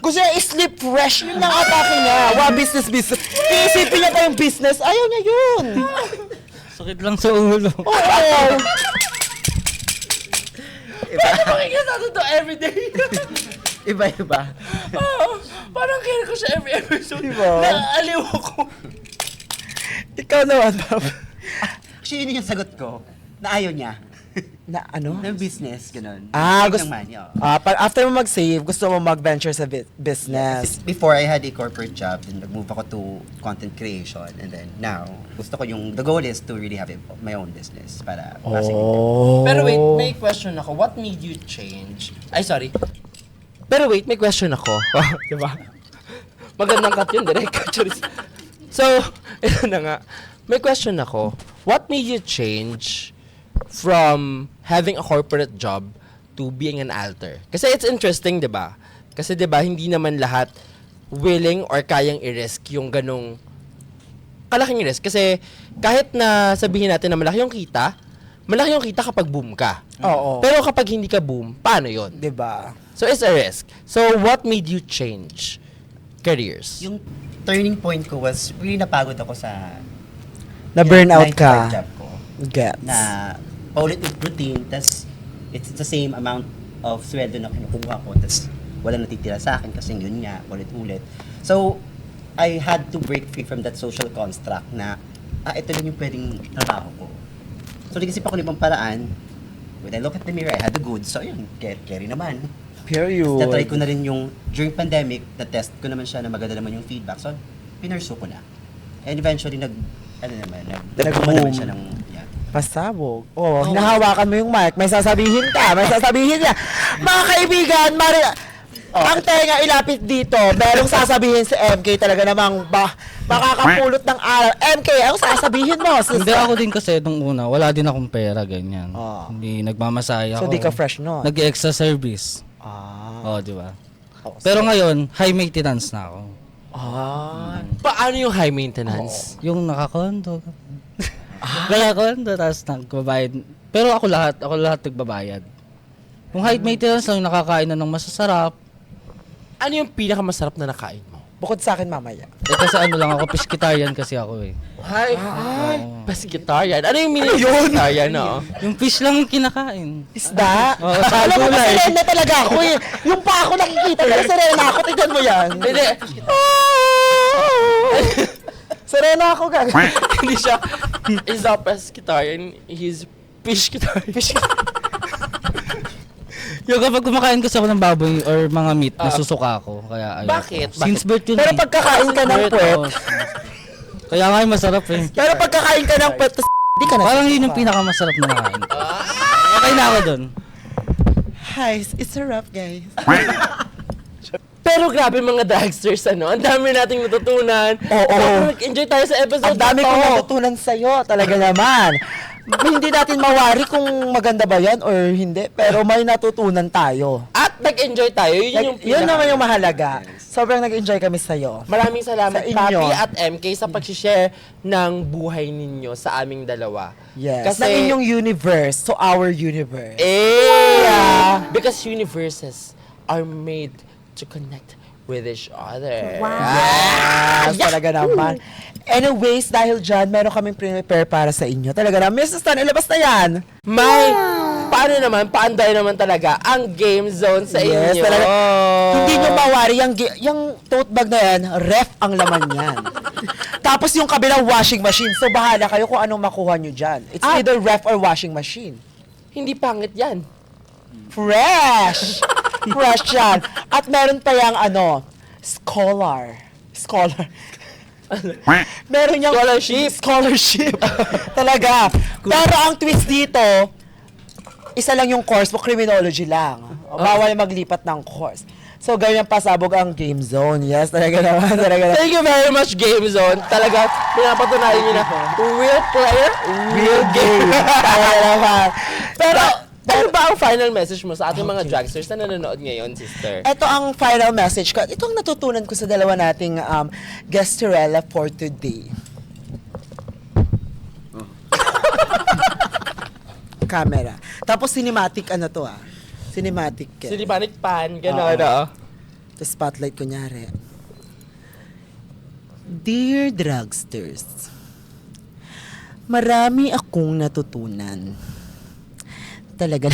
Gusto niya i-sleep fresh. Yun lang atake niya. Business. Iisipin niya pa yung business. Ayaw niya yun.
Sakit lang sa ulo.
Oo.
Pakikita ko to everyday.
Iba-iba.
Parang kaya ko siya every episode.
Diba?
Naaliw ako.
Ikaw naman, Bob.
Actually, yun yung sagot ko. Na ayaw niya.
Na ano?
Ng business, ganun.
Gusto,
Ng money, oo.
after mo mag-save, gusto mo mag-venture sa business.
Before I had a corporate job, then nag-move ako to content creation. And then now, gusto ko the goal is to really have my own business para
Oh.
Pero wait, may question ako. What made you change? Ay, sorry. Pero wait, may question ako. Diba? Magandang cut yun, direct. So, ito na nga. May question ako. What made you change from having a corporate job to being an alter? Kasi it's interesting, di ba? Kasi di ba, hindi naman lahat willing or kayang i-risk yung ganong kalaking risk. Kasi kahit na sabihin natin na malaki yung kita kapag boom ka.
Oo.
Pero kapag hindi ka boom, paano yon?
Diba?
So it's a risk. So what made you change careers?
Yung turning point ko was really napagod ako sa
Na-burnout
9 to 5
ka.
job ko.
Gets.
Na paulit-ulit routine, tas it's the same amount of sweldo na kinukuha ko, tas wala natitira sa akin kasi yun nga, ulit-ulit. So, I had to break free from that social construct na, ito lang yung pwedeng trabaho ko. So, nag-isip ako ng ibang paraan. When I look at the mirror, I had the goods. So, yun, carry naman.
Period.
Na-try ko na rin yung, during pandemic, na-test ko naman siya na maganda naman yung feedback. So, pinursu ko na. And eventually, nag-boom naman siya ng, yeah.
Pasabog. Oh, hinahawakan mo yung mic. May sasabihin ka. May sasabihin niya. Mga kaibigan, ang tenga ilapit dito. Merong sasabihin si MK talaga namang makakapulot ng araw. MK, ang sasabihin mo?
Hindi ako din kasi nung una, wala din akong pera, ganyan. Hindi nagmamasaya
So,
ako.
di ka fresh no?
Nag-extra service.
Ah.
Di ba? Pero ngayon, high maintenance na ako.
Paano yung high maintenance?
Yung nakakondo. Nakakondo, tapos nagbabayad. Pero ako lahat nagbabayad. Yung high maintenance lang, nakakain na ng masasarap.
Ano yung pinakamasarap na nakain mo?
Bukod sa akin mamaya.
Kasi ano lang ako, pescatarian kasi ako eh.
Hi. Pescatarian. Ano yung mini pescatarian, no?
Yung fish lang yung kinakain.
Isda?
Oo, sa
Alam mo,
gulay.
serena talaga ako eh. Yung pa ako nakikita, pero serena ako. Tignan mo yan.
Hindi.
Serena ako, gag.
Hindi siya. He's a pescatarian. He's pescatarian.
Yung kapag kumakain kasi ako ng baboy or mga meat, nasusuka ako. Kaya ayoko.
Bakit?
Since birth yun
Pero
eh.
pagkakain ka ng puwet,
Oo. Kaya nga yung masarap eh.
pero pagkakain ka ng puwet, di ka na.
Parang yun yung pinakamasarap na nakain. Okay na ako dun.
Hi, it's a wrap, guys.
Pero grabe mga dragsters, ano? Ang dami nating natutunan.
Oo.
Nag-enjoy tayo sa episode
Ang dami
na to.
kong natutunan sa'yo, talaga naman. Hindi natin mawari kung maganda ba yan or hindi, pero may natutunan tayo.
At nag-enjoy tayo.
Yun naman yung mahalaga. Sobrang nag-enjoy kami sa'yo.
Maraming salamat,
Sa inyo.
Papi at MK, sa pag-share ng buhay ninyo sa aming dalawa.
Yes.
Kasi,
Na inyong universe to our universe.
yeah. Because universes are made to connect with each other.
Yes, talaga naman. Anyways, dahil dyan, meron kaming prepare para sa inyo. Talaga naman. Mrs. Tan, ilabas na yan.
May, paano naman, paanday naman talaga ang game zone sa
Yes,
inyo.
talaga. Hindi nyo mawari, yung tote bag na yan, ref ang laman yan. Tapos yung kabilang washing machine. So, bahala kayo kung anong makuha nyo dyan. It's either ref or washing machine.
Hindi pangit yan.
Fresh! Fresh yan. At meron pa yung scholar. Meron yung scholarship. Talaga. Pero ang twist dito, isa lang yung course mo, criminology lang. Bawal maglipat ng course. So, ganyan pasabog ang game zone. Yes, talaga naman. Talaga naman.
Thank you very much, Game Zone. Talaga, pinapatunayan nyo na real player, real game.
Talaga naman.
Pero, ano ba ang final message mo sa ating mga dragsters na nanonood ngayon, sister?
Ito ang final message ko. Ito ang natutunan ko sa dalawa nating guesterella for today. Camera. Tapos cinematic to Cinematic.
Cinematic pan, gano'n, no?
The spotlight, kunyari. Dear drugsters, marami akong natutunan. Talaga.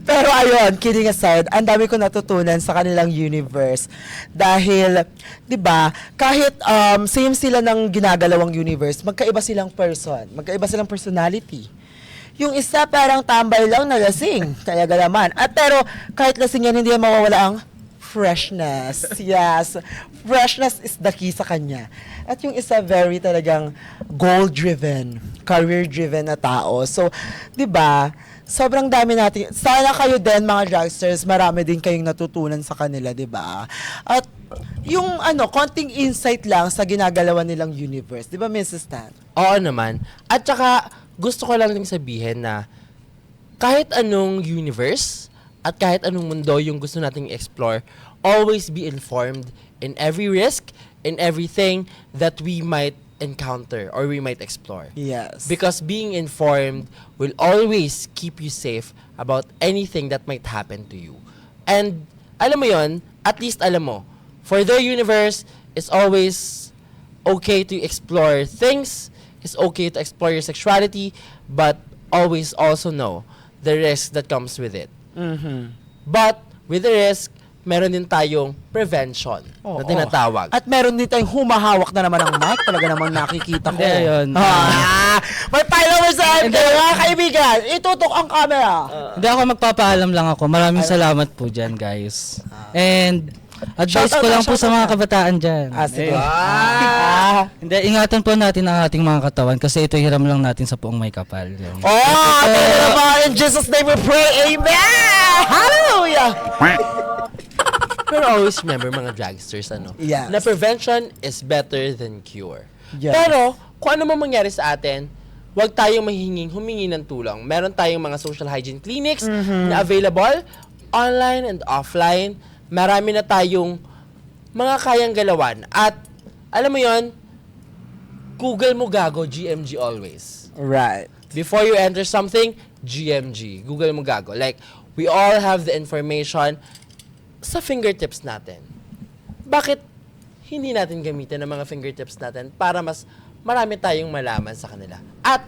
Pero ayun, kidding aside, ang dami ko natutunan sa kanilang universe. Dahil, di ba, kahit same sila ng ginagalawang universe, magkaiba silang person, magkaiba silang personality. Yung isa parang tambay lang na lasing, talaga naman. At pero, kahit lasing yan, hindi yan mawawala ang freshness. Yes, freshness is the key sa kanya. At yung isa very talagang goal-driven, career-driven na tao. So, di ba, sobrang dami natin. Sana kayo din, mga dragsters, marami din kayong natutunan sa kanila, di ba? At yung konting insight lang sa ginagalawan nilang universe. Di ba, Mrs. Tan?
Oo naman. At saka, gusto ko lang din sabihin na kahit anong universe at kahit anong mundo yung gusto nating explore, always be informed in every risk, in everything that we might encounter or we might explore.
Yes.
Because being informed will always keep you safe about anything that might happen to you. And alam mo yon, at least alam mo, for their universe, it's always okay to explore things, it's okay to explore your sexuality, but always also know the risk that comes with it. But with the risk, meron din tayong prevention na tinatawag.
At meron din tayong humahawak na naman ng mic. Talaga namang nakikita ko.
Hindi, ayun.
May followers sa MK, mga kaibigan. Itutok ang camera.
Hindi ako magpapaalam lang ako. Maraming salamat po dyan, guys. And advice ko lang po sa mga kabataan dyan.
Sige.
Hindi, ingatan po natin ang ating mga katawan kasi ito hiram lang natin sa puong may kapal. Yan.
Talaga naman. In Jesus' name we pray. Amen. Hallelujah.
Pero always remember, mga dragsters,
Yes.
na prevention is better than cure.
Yes.
Pero, kung ano man mangyari sa atin, huwag tayong humingi ng tulong. Meron tayong mga social hygiene clinics na available, online and offline. Marami na tayong mga kayang galawan. At, alam mo yon, Google mo gago, GMG always.
Right.
Before you enter something, GMG. Google mo gago. Like, we all have the information sa fingertips natin. Bakit hindi natin gamitin ang mga fingertips natin para mas marami tayong malaman sa kanila? At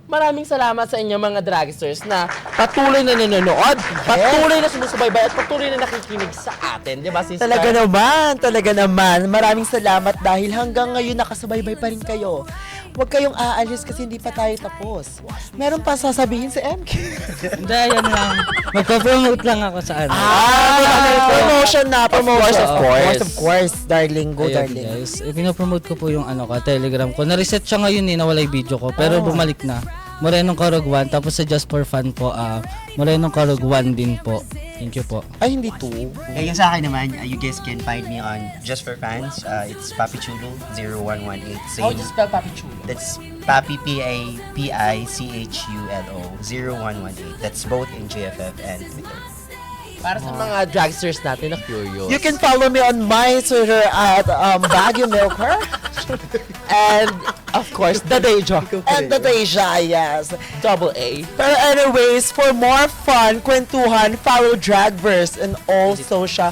maraming salamat sa inyo, mga dragsters, na patuloy na nanonood, patuloy na sumusubaybay, at patuloy na nakikinig sa atin. Di ba, sister?
Talaga naman. Maraming salamat dahil hanggang ngayon nakasubaybay pa rin kayo. Huwag kayong aalis kasi hindi pa tayo tapos. Meron pa sasabihin sa MK.
Hindi, yan lang. Magpa-promote lang ako sa ano.
Promotion na, promotion.
Of course.
Of course, darling. Go,
Ayun,
darling.
guys. Pinopromote ko po yung Telegram ko. Na-reset siya ngayon nawala yung video ko. Pero bumalik na. Morenong Karog 1. Tapos sa Just for Fun po, Morenong Karog 1 din po. Thank you po.
Ay, hindi to.
Yung sa akin naman, you guys can find me on Just for Fans. It's Papi Chulo 0118.
How do you spell Papi Chulo?
That's Papi P-A-P-I-C-H-U-L-O 0118. That's both in JFF and Twitter.
Para sa mga dragsters natin na curious.
You can follow me on my Twitter at Baguio Milker.
And, of course, the Deja.
And the Deja, yes.
Double A.
Pero anyways, for more fun, kwentuhan, follow Dragverse and all social.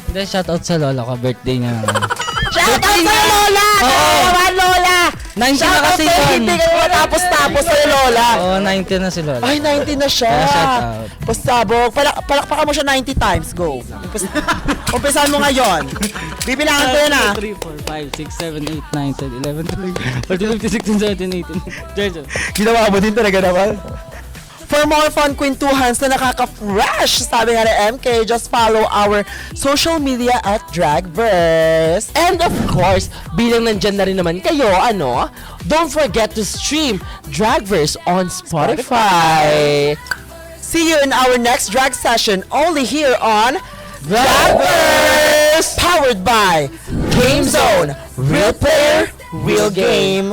Hindi, shoutout sa lola ko. Birthday niya naman.
Shout out sa Lola! Naman, Lola!
90 na kasi yun.
Hindi ka naman tapos-tapos sa Lola.
Oo, 90 na si lola.
Ay, 90 na siya.
Kaya shout out.
Pastabog. Palakpakan mo siya 90 times. Go. Umpisahan mo ngayon. Bibilangan ko yan,
3, 4, 5, 6, 7, 8, 9, 10, 11, 12, 15, 16, 17, 18.
Ginawa mo din talaga naman. For more fun kwentuhans na nakaka-fresh, sabi nga ni MK, just follow our social media at Dragverse.
And of course, bilang nandyan na rin naman kayo, don't forget to stream Dragverse on Spotify.
See you in our next drag session only here on Dragverse! Powered by Game Zone. Real player, real game.